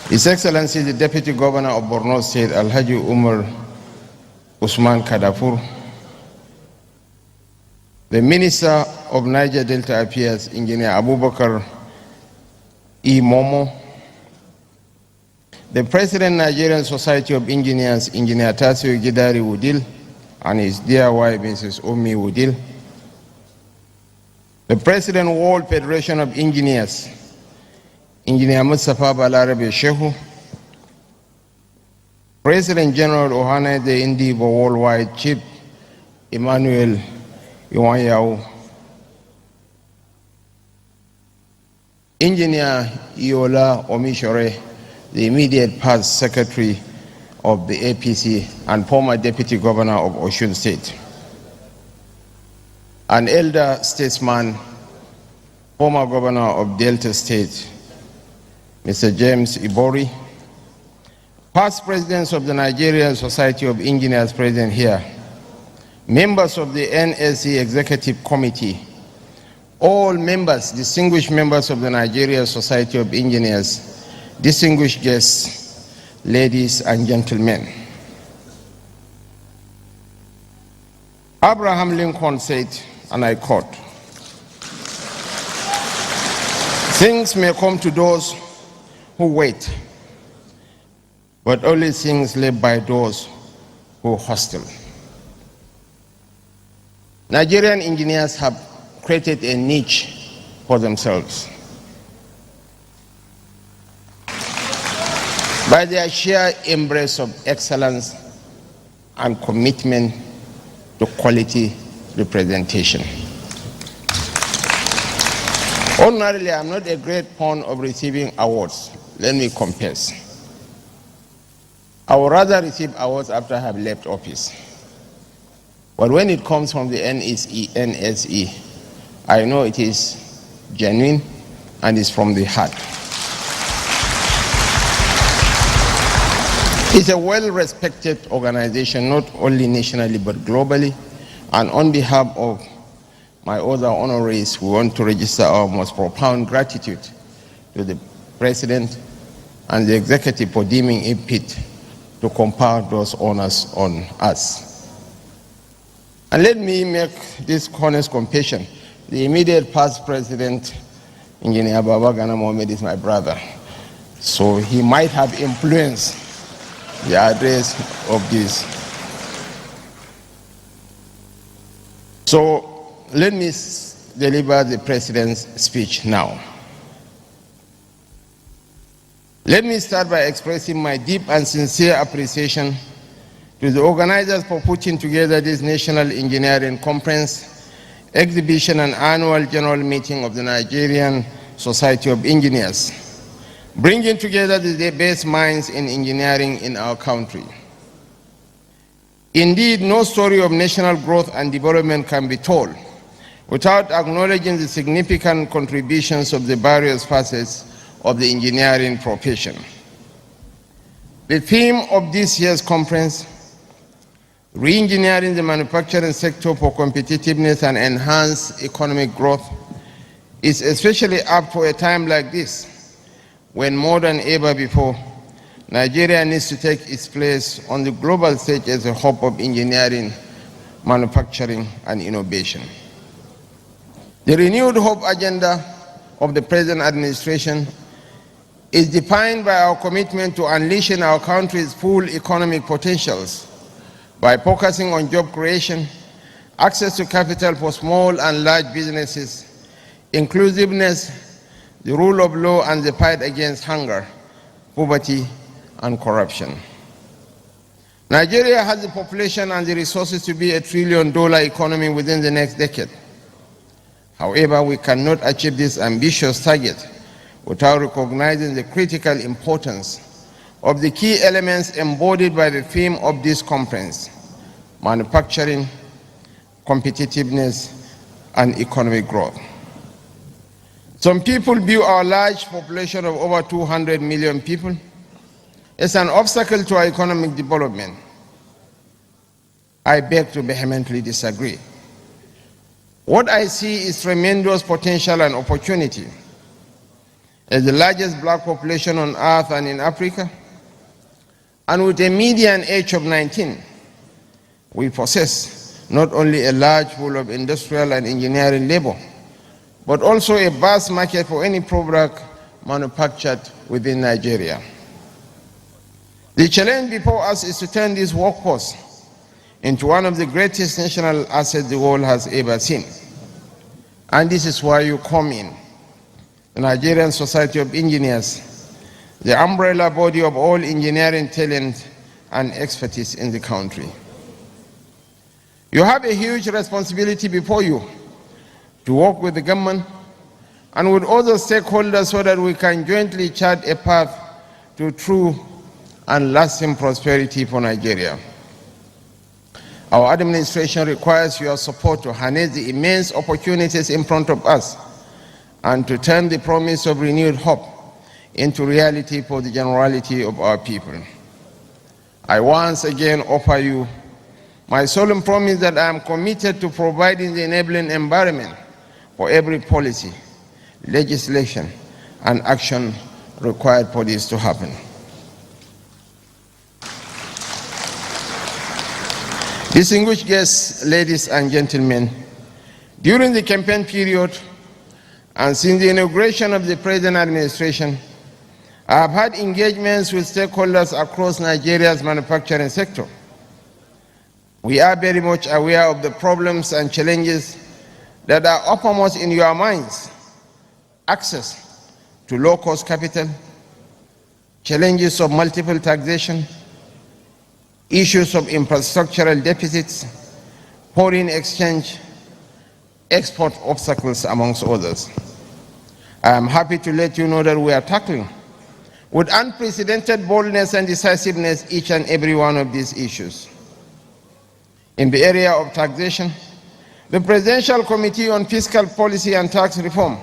His Excellency, the Deputy Governor of Borno State, Alhaji Umar Usman Kadafur, the Minister of Niger Delta Affairs, Engineer Abubakar E. Momo, the President, Nigerian Society of Engineers, Engineer Tasio Gidari Wudil, and his dear wife, Mrs. Omi Wudil, the President, World Federation of Engineers, Engineer Mustafa Balarabe Shehu, President General Ohana de Indivo Worldwide Chief Emmanuel Iwanyao, Engineer Iola Omishore, the immediate past Secretary of the APC and former Deputy Governor of Osun State, an elder statesman, former Governor of Delta State, Mr. James Ibori, past presidents of the Nigerian Society of Engineers present here, members of the NSE Executive Committee, all members, distinguished members of the Nigerian Society of Engineers, distinguished guests, ladies and gentlemen. Abraham Lincoln said, and I quote, "Things may come to those who wait, but only things left by those who hustle." Nigerian engineers have created a niche for themselves by their sheer embrace of excellence and commitment to quality representation. Ordinarily, I'm not a great fond of receiving awards. Let me confess. I would rather receive awards after I have left office. But when it comes from the NSE, I know it is genuine and is from the heart. It's a well-respected organization, not only nationally but globally. And on behalf of my other honorees, we want to register our most profound gratitude to the President and the Executive for deeming it fit to confer those honors on us. And let me make this honest confession. The immediate past President, Engineer Babagana Mohammed, is my brother. So he might have influenced the address of this. So let me deliver the President's speech now. Let me start by expressing my deep and sincere appreciation to the organizers for putting together this National Engineering Conference, exhibition and annual general meeting of the Nigerian Society of Engineers, bringing together the best minds in engineering in our country. Indeed, no story of national growth and development can be told without acknowledging the significant contributions of the various facets of the engineering profession. The theme of this year's conference, Re-engineering the manufacturing sector for competitiveness and enhanced economic growth, is especially apt for a time like this, when more than ever before, Nigeria needs to take its place on the global stage as a hub of engineering, manufacturing, and innovation. The renewed hope agenda of the present administration is defined by our commitment to unleashing our country's full economic potentials by focusing on job creation, access to capital for small and large businesses, inclusiveness, the rule of law, and the fight against hunger, poverty, and corruption. Nigeria has the population and the resources to be $1 trillion economy within the next decade. However, we cannot achieve this ambitious target without recognizing the critical importance of the key elements embodied by the theme of this conference: manufacturing, competitiveness, and economic growth. Some people view our large population of over 200 million people as an obstacle to our economic development. I beg to vehemently disagree. What I see is tremendous potential and opportunity. As the largest black population on earth and in Africa, and with a median age of 19, we possess not only a large pool of industrial and engineering labor, but also a vast market for any product manufactured within Nigeria. The challenge before us is to turn this workforce into one of the greatest national assets the world has ever seen. And this is where you come in. The Nigerian Society of Engineers, the umbrella body of all engineering talent and expertise in the country. You have a huge responsibility before you to work with the government and with other stakeholders so that we can jointly chart a path to true and lasting prosperity for Nigeria. Our administration requires your support to harness the immense opportunities in front of us and to turn the promise of renewed hope into reality for the generality of our people. I once again offer you my solemn promise that I am committed to providing the enabling environment for every policy, legislation, and action required for this to happen. Distinguished guests, ladies and gentlemen, during the campaign period and since the inauguration of the present administration, I have had engagements with stakeholders across Nigeria's manufacturing sector. We are very much aware of the problems and challenges that are uppermost in your minds: access to low-cost capital, challenges of multiple taxation, issues of infrastructural deficits, foreign exchange, export obstacles, amongst others. I am happy to let you know that we are tackling with unprecedented boldness and decisiveness each and every one of these issues. In the area of taxation, the Presidential Committee on Fiscal Policy and Tax Reform,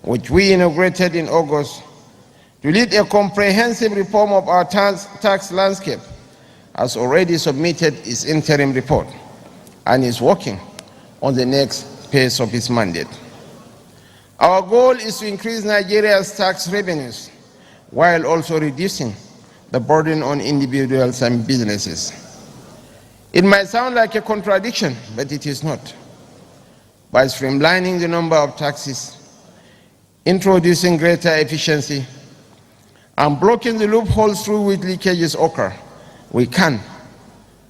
which we inaugurated in August to lead a comprehensive reform of our tax landscape, has already submitted its interim report and is working on the next phase of its mandate. Our goal is to increase Nigeria's tax revenues while also reducing the burden on individuals and businesses. It might sound like a contradiction, but it is not. By streamlining the number of taxes, introducing greater efficiency, and blocking the loopholes through which leakages occur, we can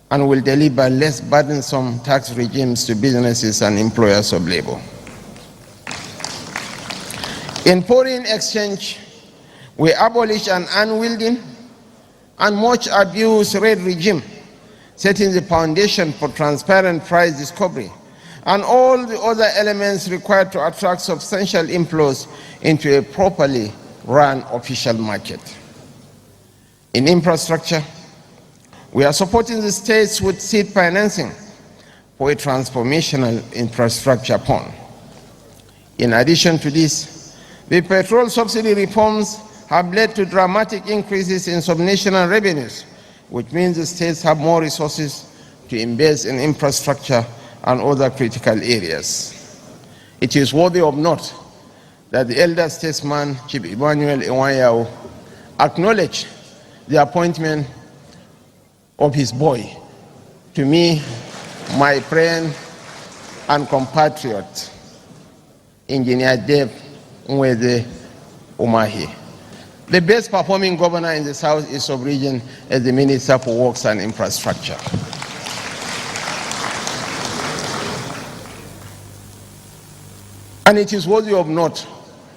and will deliver less burdensome tax regimes to businesses and employers of labor. In foreign exchange, we abolish an unwieldy and much abused red regime, setting the foundation for transparent price discovery and all the other elements required to attract substantial inflows into a properly run official market. In infrastructure, we are supporting the states with seed financing for a transformational infrastructure fund. In addition to this, the petrol subsidy reforms have led to dramatic increases in subnational revenues, which means the states have more resources to invest in infrastructure and other critical areas. It is worthy of note that the elder statesman, Chief Emmanuel Iwanyao, acknowledged the appointment of his boy, to me, my friend and compatriot, Engineer Dave Nweze Umahi, The best performing governor in the Southeast sub-region is the Minister for Works and Infrastructure. And it is worthy of note,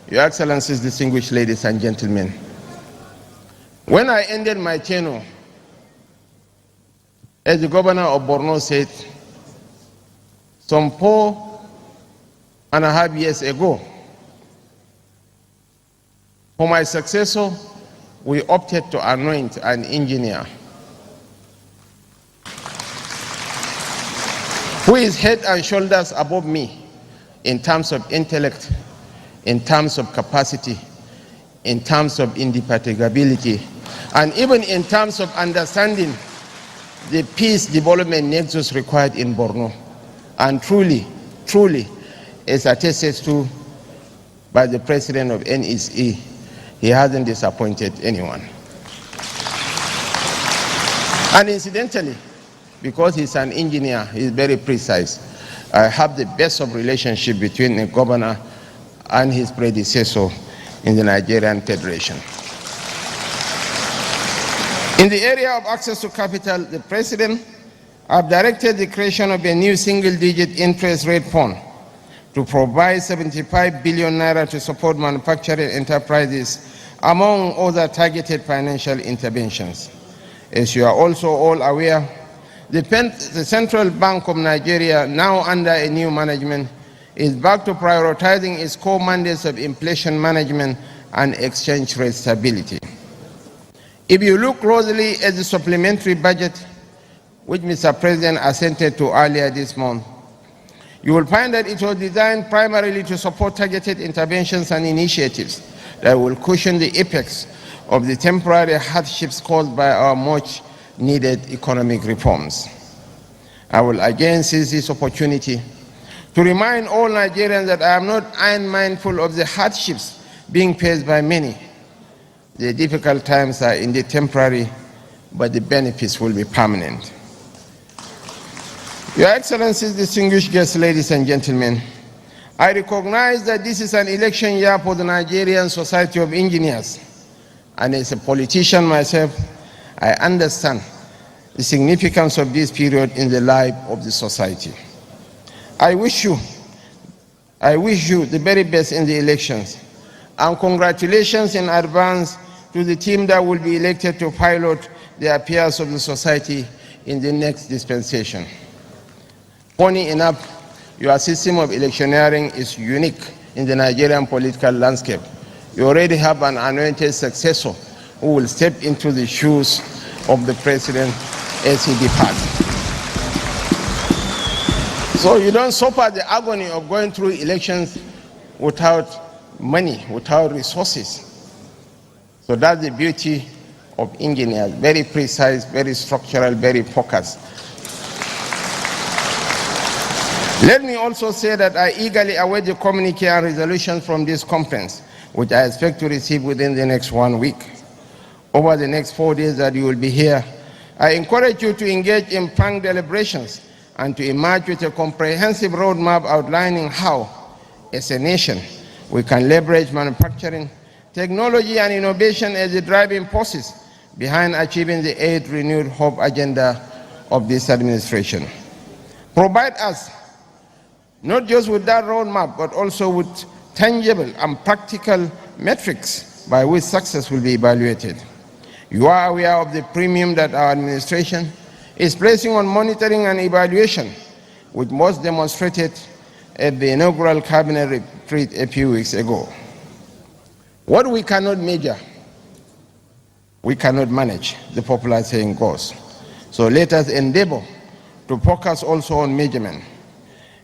Your Excellencies, distinguished ladies and gentlemen, when I ended my tenure as the governor of Borno State some 4.5 years ago, for my successor, we opted to anoint an engineer who is head and shoulders above me in terms of intellect, in terms of capacity, in terms of indefatigability, and even in terms of understanding the peace development nexus required in Borno. And truly, is attested to by the president of NSE. He hasn't disappointed anyone. And incidentally, because he's an engineer, he's very precise. I have the best of relationship between the governor and his predecessor in the Nigerian Federation. In the area of access to capital, the president has directed the creation of a new single-digit interest rate fund to provide 75 billion naira to support manufacturing enterprises, among other targeted financial interventions. As you are also all aware, the Central Bank of Nigeria, now under a new management, is back to prioritizing its core mandates of inflation management and exchange rate stability. If you look closely at the supplementary budget, which Mr. President assented to earlier this month, you will find that it was designed primarily to support targeted interventions and initiatives that will cushion the effects of the temporary hardships caused by our much needed economic reforms. I will again seize this opportunity to remind all Nigerians that I am not unmindful of the hardships being faced by many. The difficult times are indeed temporary, but the benefits will be permanent. Your Excellencies, distinguished guests, ladies and gentlemen, I recognize that this is an election year for the Nigerian Society of Engineers, and as a politician myself, I understand the significance of this period in the life of the society. I wish you the very best in the elections, and congratulations in advance to the team that will be elected to pilot the affairs of the society in the next dispensation. Funny enough, your system of electioneering is unique in the Nigerian political landscape. You already have an anointed successor who will step into the shoes of the president as he departs. So you don't suffer the agony of going through elections without money, without resources. So that's the beauty of engineers, very precise, very structural, very focused. Let me also say that I eagerly await the communique and resolutions from this conference, which I expect to receive within the next 1 week. Over the next 4 days that you will be here, I encourage you to engage in frank deliberations and to emerge with a comprehensive roadmap outlining how, as a nation, we can leverage manufacturing, technology, and innovation as the driving forces behind achieving the 8 renewed hope agenda of this administration. Provide us not just with that roadmap, but also with tangible and practical metrics by which success will be evaluated. You are aware of the premium that our administration is placing on monitoring and evaluation, which was demonstrated at the inaugural cabinet retreat a few weeks ago. What we cannot measure, we cannot manage, the popular saying goes. So let us endeavor to focus also on measurement.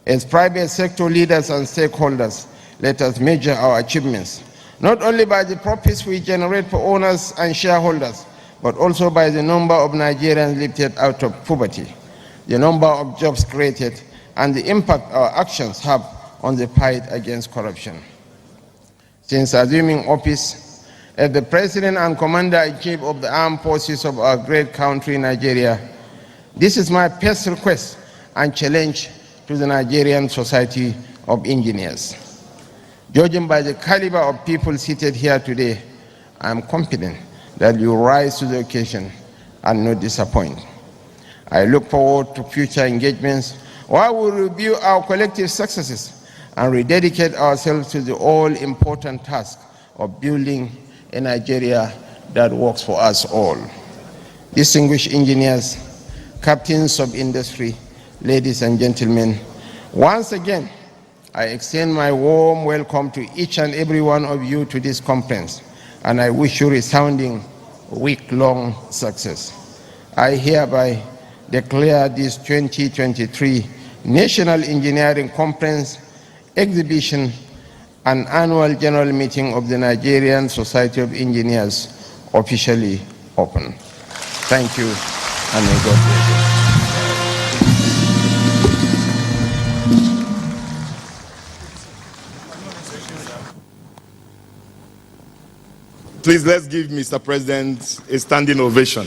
As private sector leaders and stakeholders, let us measure our achievements, not only by the profits we generate for owners and shareholders, but also by the number of Nigerians lifted out of poverty, the number of jobs created, and the impact our actions have on the fight against corruption. Since assuming office as the President and Commander-in-Chief of the Armed Forces of our great country, Nigeria, this is my first request and challenge to the Nigerian Society of Engineers. Judging by the caliber of people seated here today, I am confident that you rise to the occasion and not disappoint. I look forward to future engagements where we review our collective successes and rededicate ourselves to the all-important task of building a Nigeria that works for us all. Distinguished engineers, captains of industry, ladies and gentlemen, once again, I extend my warm welcome to each and every one of you to this conference, and I wish you resounding week-long success. I hereby declare this 2023 National Engineering Conference, Exhibition, and Annual General Meeting of the Nigerian Society of Engineers officially open. Thank you, and may God bless you. Please, let's give Mr. President a standing ovation.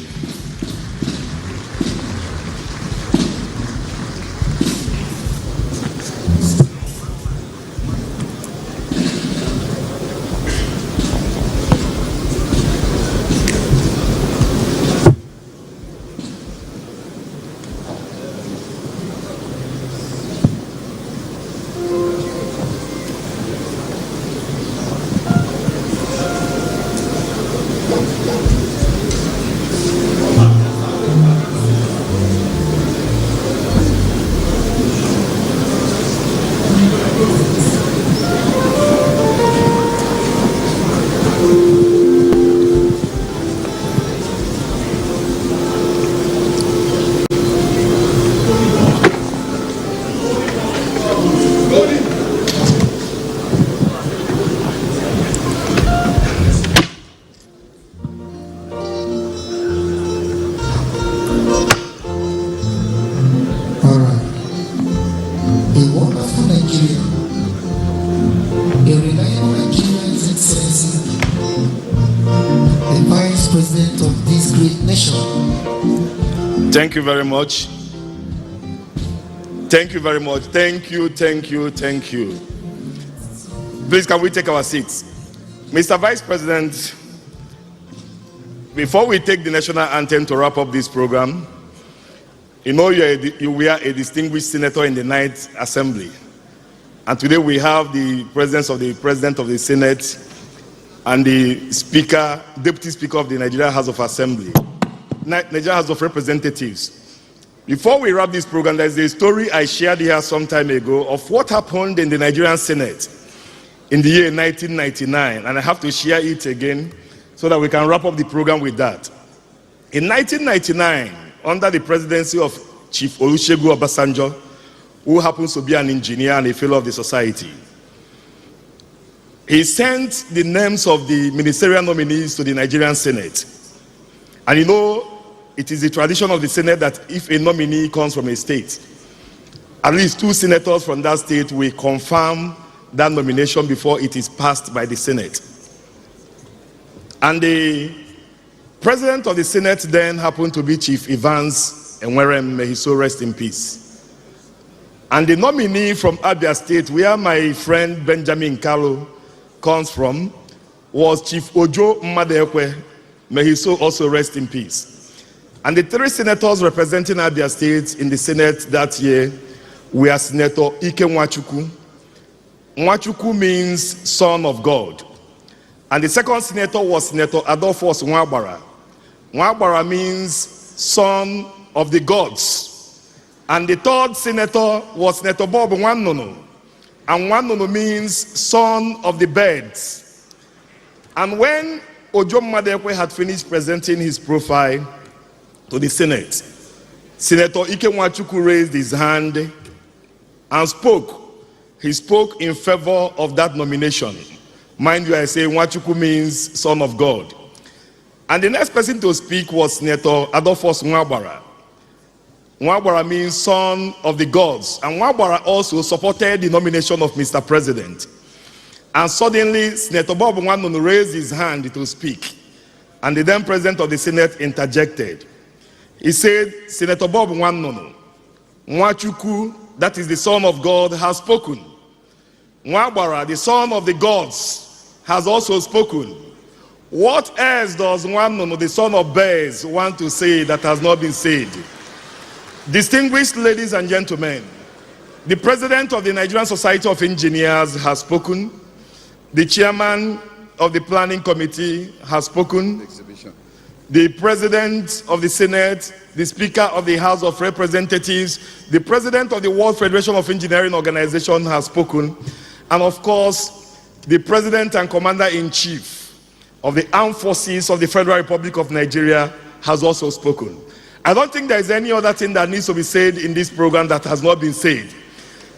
Thank you very much. Thank you very much. Thank you, thank you, thank you. Please, can we take our seats? Mr. Vice President, before we take the national anthem to wrap up this program, you know we are a distinguished senator in the Ninth Assembly. And today we have the presence of the President of the Senate and the Speaker, Deputy Speaker of the Nigerian House of Assembly. Nigerian House of Representatives. Before we wrap this program, there's a story I shared here some time ago of what happened in the Nigerian Senate in the year 1999, and I have to share it again so that we can wrap up the program with that. In 1999, under the presidency of Chief Olusegun Obasanjo, who happens to be an engineer and a fellow of the society, he sent the names of the ministerial nominees to the Nigerian Senate. And you know, it is the tradition of the Senate that if a nominee comes from a state, at least 2 senators from that state will confirm that nomination before it is passed by the Senate. And the president of the Senate then happened to be Chief Evans Enwerem, may he so rest in peace. And the nominee from Abia State, where my friend Benjamin Kalu comes from, was Chief Ojo Mmadekwe, may he so also rest in peace. And the 3 senators representing Abia State in the Senate that year were Senator Ike Nwachukwu. Nwachukwu means son of God. And the second senator was Senator Adolphus Nwagbara. Nwagbara means son of the gods. And the third senator was Senator Bob Nwannono. And Nwannono means son of the birds. And when Ojo Mmadekwe had finished presenting his profile to the Senate, Senator Ike Nwachukwu raised his hand and spoke. He spoke in favor of that nomination. Mind you, I say Nwachukwu means son of God. And the next person to speak was Senator Adolphus Nwagbara. Nwagbara means son of the gods. And Nwagbara also supported the nomination of Mr. President. And suddenly, Senator Bob Nwannono raised his hand to speak. And the then President of the Senate interjected. He said, Senator Bob Nwannono, Nwachukwu, that is the son of God, has spoken. Nwagbara, the son of the gods, has also spoken. What else does one, the son of bears, want to say that has not been said? Distinguished ladies and gentlemen, the president of the Nigerian Society of Engineers has spoken. The chairman of the planning committee has spoken. The president of the Senate, the speaker of the House of Representatives, the president of the World Federation of Engineering Organization has spoken. And of course, the president and commander-in-chief of the Armed Forces of the Federal Republic of Nigeria has also spoken. I don't think there is any other thing that needs to be said in this program that has not been said.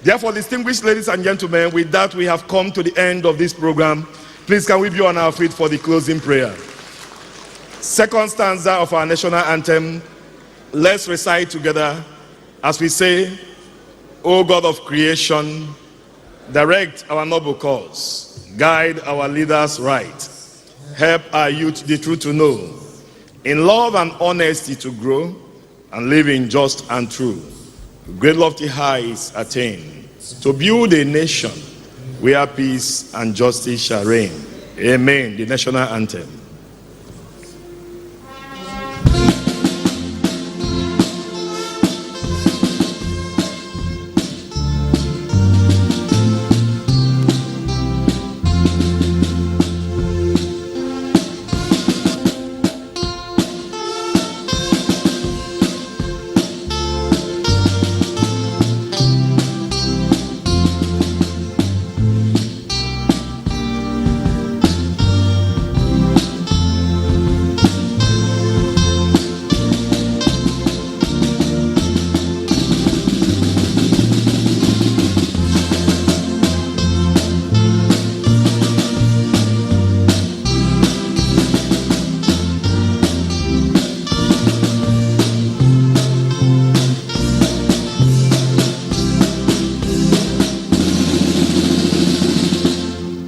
Therefore, distinguished ladies and gentlemen, with that we have come to the end of this program. Please can we be on our feet for the closing prayer? Second stanza of our national anthem. Let's recite together as we say, O God of creation, direct our noble cause, guide our leaders right, help our youth the truth to know, in love and honesty to grow, and live in just and true. Great lofty heights attain, to build a nation where peace and justice shall reign. Amen. The national anthem.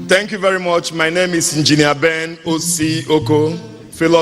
Thank you very much. My name is Engineer Ben O.C. Oko, fellow of the